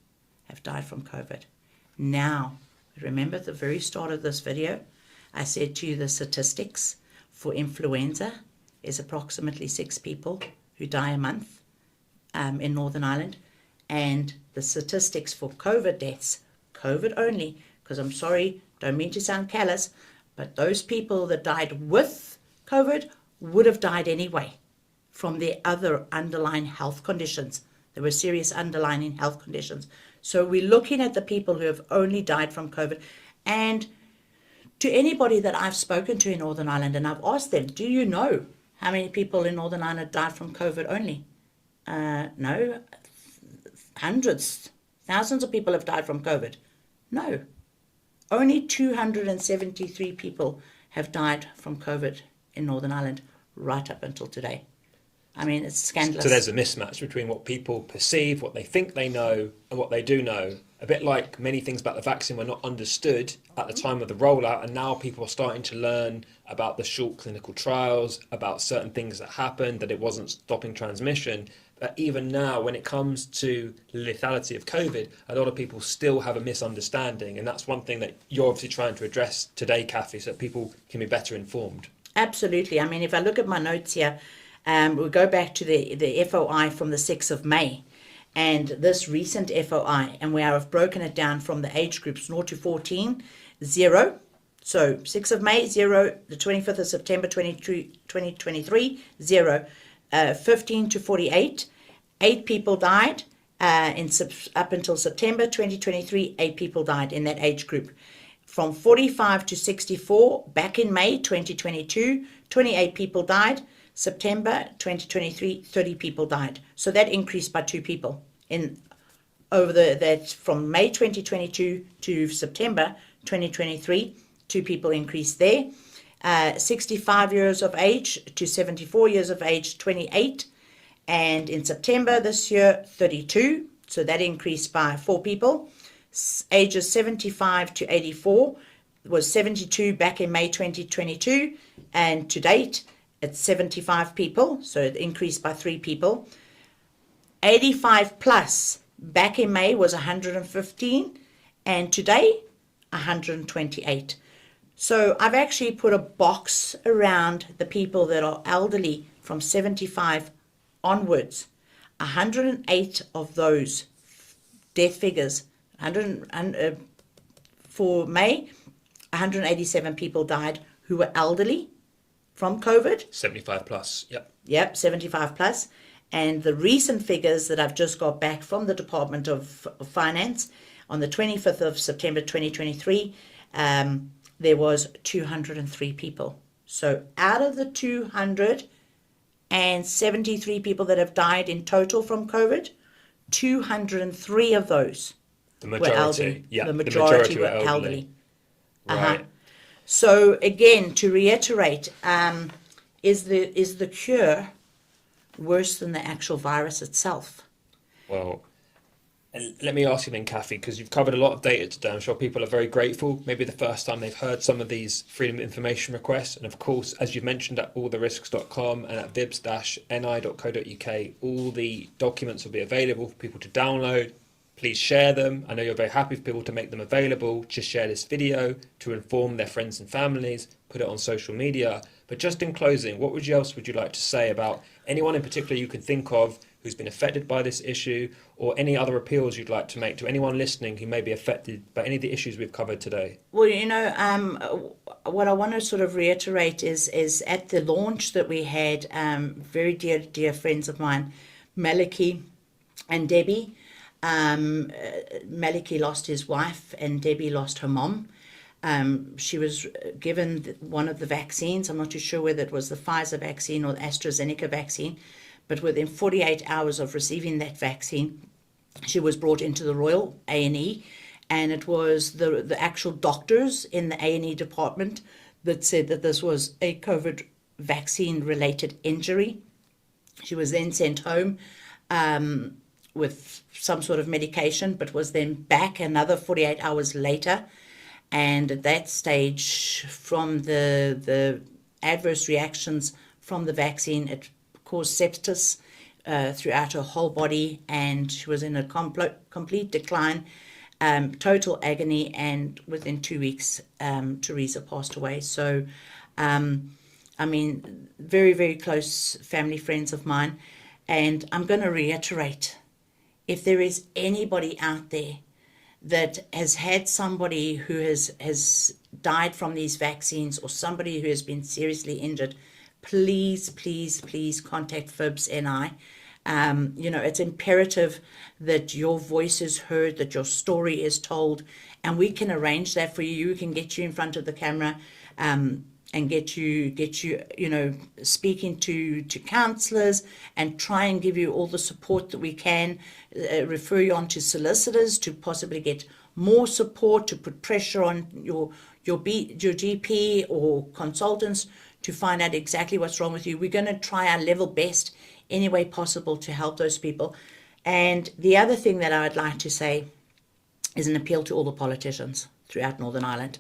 have died from COVID. Now, remember at the very start of this video, I said to you the statistics for influenza is approximately 6 people who die a month in Northern Ireland. And the statistics for COVID deaths, COVID only, because I'm sorry, don't mean to sound callous, but those people that died with COVID would have died anyway from their other underlying health conditions. There were serious underlying health conditions. So we're looking at the people who have only died from COVID. And to anybody that I've spoken to in Northern Ireland, and I've asked them, do you know how many people in Northern Ireland died from COVID only? No. Hundreds, thousands of people have died from COVID. No. Only 273 people have died from COVID in Northern Ireland right up until today. I mean, it's scandalous. So there's a mismatch between what people perceive, what they think they know, and what they do know. A bit like many things about the vaccine were not understood at the time of the rollout, and now people are starting to learn about the short clinical trials, about certain things that happened, that it wasn't stopping transmission. But even now, when it comes to lethality of COVID, a lot of people still have a misunderstanding, and that's one thing that you're obviously trying to address today, Kathy, so that people can be better informed. Absolutely. I mean, if I look at my notes here, we'll go back to the FOI from the 6th of May and this recent FOI, and where I've broken it down from the age groups 0 to 14, 0. So 6th of May, 0. The 25th of September, 2023, 0. 15 to 48, 8 people died. Up until September 2023, 8 people died in that age group. From 45 to 64, back in May 2022, 28 people died. September 2023, 30 people died. So that increased by 2 people that from May 2022 to September 2023, 2 people increased there. 65 years of age to 74 years of age, 28. And in September this year, 32. So that increased by 4 people. Ages 75 to 84 was 72 back in May 2022. And to date, it's 75 people. So it increased by 3 people. 85 plus back in May was 115. And today, 128. So I've actually put a box around the people that are elderly from 75 onwards. 108 of those death figures, for May, 187 people died who were elderly from COVID. 75 plus, yep. Yep, 75 plus. And the recent figures that I've just got back from the Department of Finance on the 25th of September 2023, there was 203 people. So out of the 273 people that have died in total from COVID, 203 of those were elderly. Yeah, the majority were elderly. Right. So again, to reiterate, is the cure worse than the actual virus itself? Well, and let me ask you then, Kathy, because you've covered a lot of data today. I'm sure people are very grateful. Maybe the first time they've heard some of these freedom of information requests. And of course, as you've mentioned at alltherisks.com and at vibs-ni.co.uk, all the documents will be available for people to download. Please share them. I know you're very happy for people to make them available. Just share this video to inform their friends and families, put it on social media. But just in closing, what else would you like to say about anyone in particular you could think of who's been affected by this issue, or any other appeals you'd like to make to anyone listening who may be affected by any of the issues we've covered today? Well, what I want to sort of reiterate is at the launch that we had, very dear friends of mine, Maliki and Debbie. Maliki lost his wife and Debbie lost her mom. She was given one of the vaccines. I'm not too sure whether it was the Pfizer vaccine or the AstraZeneca vaccine, but within 48 hours of receiving that vaccine, she was brought into the Royal A&E, and it was the actual doctors in the A&E department that said that this was a COVID vaccine-related injury. She was then sent home with some sort of medication, but was then back another 48 hours later. And at that stage, from the adverse reactions from the vaccine. It caused sepsis throughout her whole body, and she was in a complete decline, total agony, and within 2 weeks, Teresa passed away. So, I mean, very, very close family friends of mine. And I'm going to reiterate, if there is anybody out there that has had somebody who has died from these vaccines, or somebody who has been seriously injured, please, please, please contact VIBS NI. It's imperative that your voice is heard, that your story is told, and we can arrange that for you. We can get you in front of the camera, and get you, speaking to counsellors, and try and give you all the support that we can, refer you on to solicitors to possibly get more support, to put pressure on your GP or consultants to find out exactly what's wrong with you. We're going to try our level best any way possible to help those people. And the other thing that I would like to say is an appeal to all the politicians throughout Northern Ireland,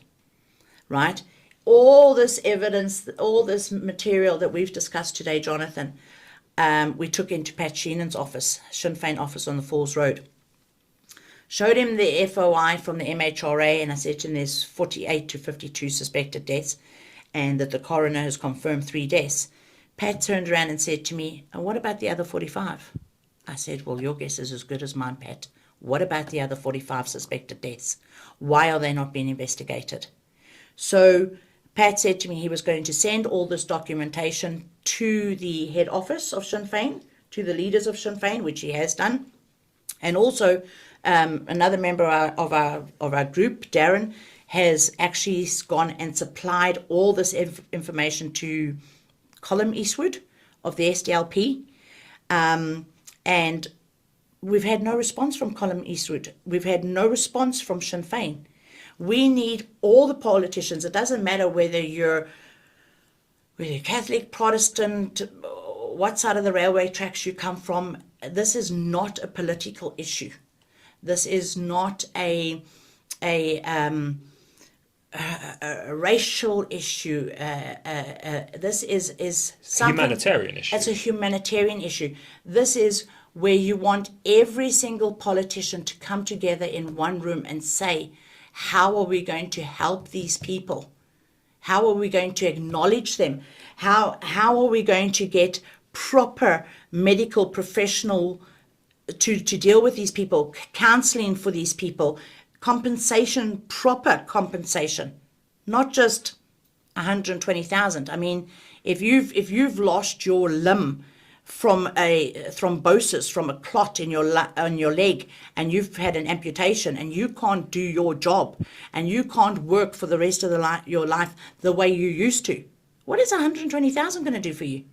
right? All this evidence, all this material that we've discussed today, Jonathan, we took into Pat Sheenan's office, Sinn Féin office on the Falls Road. Showed him the FOI from the MHRA, and I said to him there's 48 to 52 suspected deaths, and that the coroner has confirmed 3 deaths. Pat turned around and said to me, and what about the other 45? I said, well, your guess is as good as mine, Pat. What about the other 45 suspected deaths? Why are they not being investigated? So Pat said to me he was going to send all this documentation to the head office of Sinn Féin, to the leaders of Sinn Féin, which he has done. And also another member of our group, Darren, has actually gone and supplied all this information to Colm Eastwood of the SDLP. And we've had no response from Colm Eastwood. We've had no response from Sinn Féin. We need all the politicians. It doesn't matter whether you're Catholic, Protestant, what side of the railway tracks you come from. This is not a political issue. This is not a racial issue. This is something, humanitarian issue. It's a humanitarian issue. This is where you want every single politician to come together in one room and say, how are we going to help these people? How are we going to acknowledge them? How are we going to get proper medical professional to deal with these people, counseling for these people, compensation, proper compensation, not just 120,000. I mean, if you've lost your limb from a thrombosis, from a clot in your leg, and you've had an amputation, and you can't do your job, and you can't work for the rest of your life the way you used to, what is 120,000 going to do for you?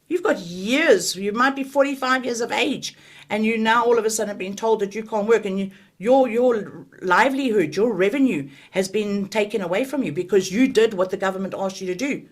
You've got years. You might be 45 years of age, and you now all of a sudden being told that you can't work, and your livelihood, your revenue has been taken away from you because you did what the government asked you to do.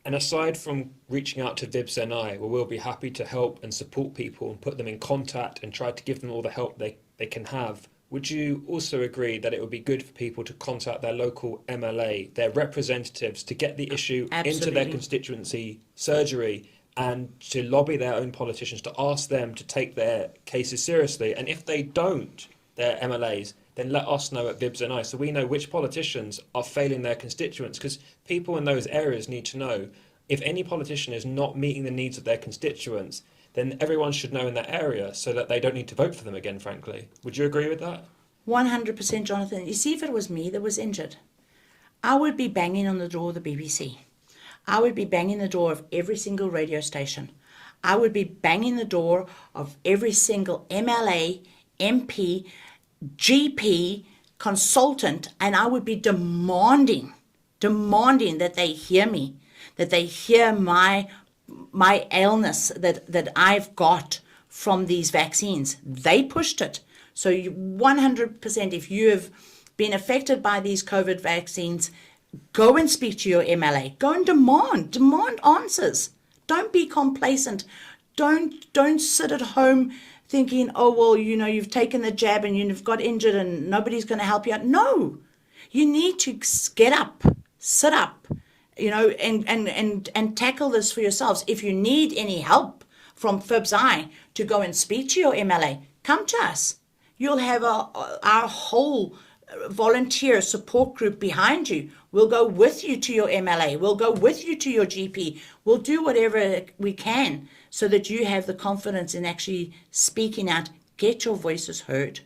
And aside from reaching out to VIBS NI, where we'll be happy to help and support people and put them in contact and try to give them all the help they can have, would you also agree that it would be good for people to contact their local MLA, their representatives, to get the issue into their constituency surgery, and to lobby their own politicians, to ask them to take their cases seriously? And if they don't, their MLAs, then let us know at VIBS NI so we know which politicians are failing their constituents, because people in those areas need to know if any politician is not meeting the needs of their constituents, then everyone should know in that area so that they don't need to vote for them again, frankly. Would you agree with that? 100%, Jonathan. You see, if it was me that was injured, I would be banging on the door of the BBC. I would be banging the door of every single radio station. I would be banging the door of every single MLA, MP, GP, consultant, and I would be demanding that they hear me, that they hear my illness that I've got from these vaccines. They pushed it. So 100%, if you have been affected by these COVID vaccines, go and speak to your MLA. Go and demand answers. Don't be complacent. Don't sit at home thinking, oh, well, you've taken the jab and you've got injured and nobody's going to help you out. No, you need to get up, sit up, and tackle this for yourselves. If you need any help from VIBS to go and speak to your MLA, come to us. You'll have our whole volunteer support group behind you. We'll go with you to your MLA. We'll go with you to your GP. We'll do whatever we can so that you have the confidence in actually speaking out. Get your voices heard.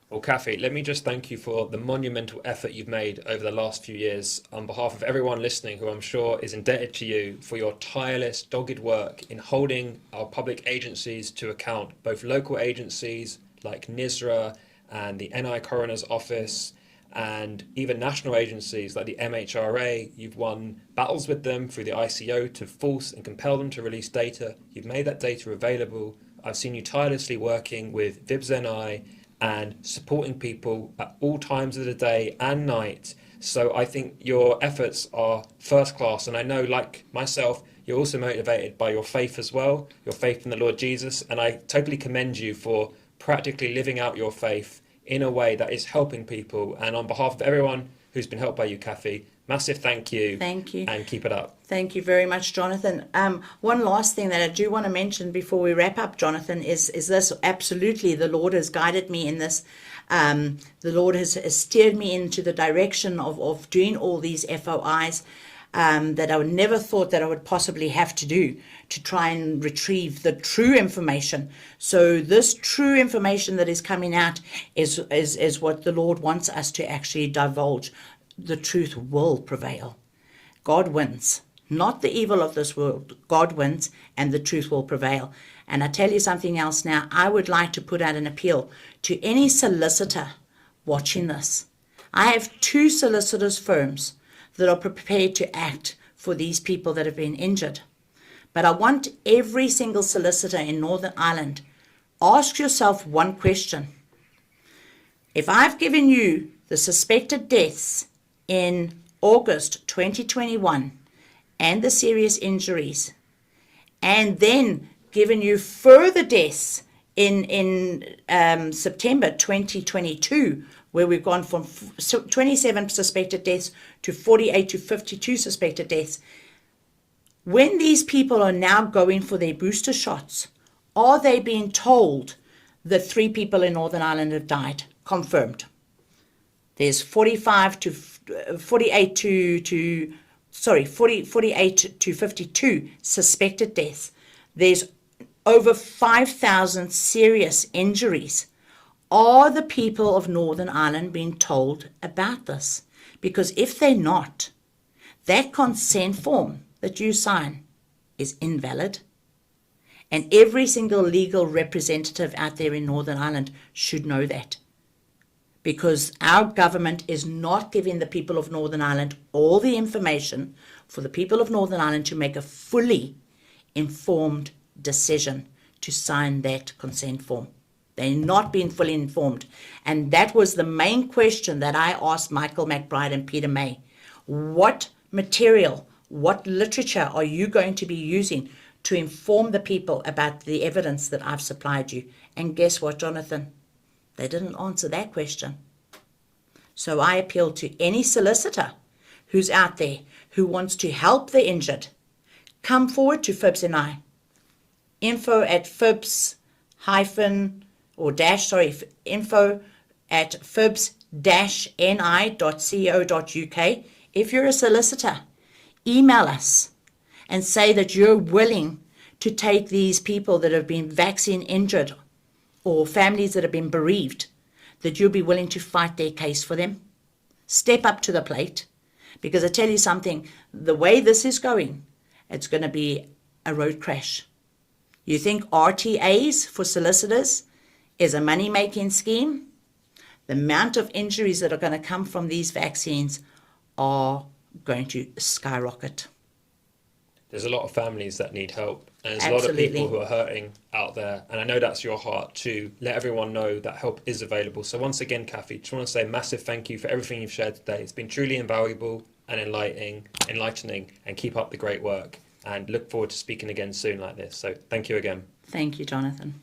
Well, Kathy, let me just thank you for the monumental effort you've made over the last few years on behalf of everyone listening, who I'm sure is indebted to you for your tireless, dogged work in holding our public agencies to account, both local agencies like NISRA and the NI Coroner's Office, and even national agencies like the MHRA. You've won battles with them through the ICO to force and compel them to release data. You've made that data available. I've seen you tirelessly working with VIBS NI and supporting people at all times of the day and night. So I think your efforts are first class. And I know, like myself, you're also motivated by your faith as well, your faith in the Lord Jesus. And I totally commend you for practically living out your faith in a way that is helping people. And on behalf of everyone who's been helped by you, Kathy, massive thank you. Thank you. And keep it up. Thank you very much, Jonathan. One last thing that I do want to mention before we wrap up, Jonathan, is this. Absolutely, the Lord has guided me in this. The Lord has steered me into the direction of doing all these FOIs that I would never thought that I would possibly have to do to try and retrieve the true information. So this true information that is coming out is what the Lord wants us to actually divulge. The truth will prevail. God wins, not the evil of this world. God wins, and the truth will prevail. And I tell you something else now. I would like to put out an appeal to any solicitor watching this. I have 2 solicitors firms that are prepared to act for these people that have been injured. But I want every single solicitor in Northern Ireland, ask yourself one question. If I've given you the suspected deaths in August 2021 and the serious injuries, and then given you further deaths in September 2022, where we've gone from 27 suspected deaths to 48 to 52 suspected deaths, when these people are now going for their booster shots, are they being told that 3 people in Northern Ireland have died? Confirmed. There's 48 to 52 suspected deaths. There's over 5,000 serious injuries. Are the people of Northern Ireland being told about this? Because if they're not, that consent form that you sign is invalid. And every single legal representative out there in Northern Ireland should know that. Because our government is not giving the people of Northern Ireland all the information for the people of Northern Ireland to make a fully informed decision to sign that consent form. They're not being fully informed. And that was the main question that I asked Michael McBride and Peter May. What material, what literature are you going to be using to inform the people about the evidence that I've supplied you? And guess what, Jonathan? They didn't answer that question. So I appeal to any solicitor who's out there who wants to help the injured. Come forward to VIBS NI. Info at VIBS-ni.co.uk. If you're a solicitor, email us and say that you're willing to take these people that have been vaccine injured or families that have been bereaved, that you'll be willing to fight their case for them. Step up to the plate, because I tell you something, the way this is going, it's going to be a road crash. You think RTAs for solicitors is a money-making scheme? The amount of injuries that are going to come from these vaccines are going to skyrocket. There's a lot of families that need help, and there's Absolutely. a lot of people who are hurting out there, and I know that's your heart to let everyone know that help is available. So once again, Kathy, just want to say a massive thank you for everything you've shared today. It's been truly invaluable and enlightening, and keep up the great work, and look forward to speaking again soon like this. So thank you again. Thank you, Jonathan.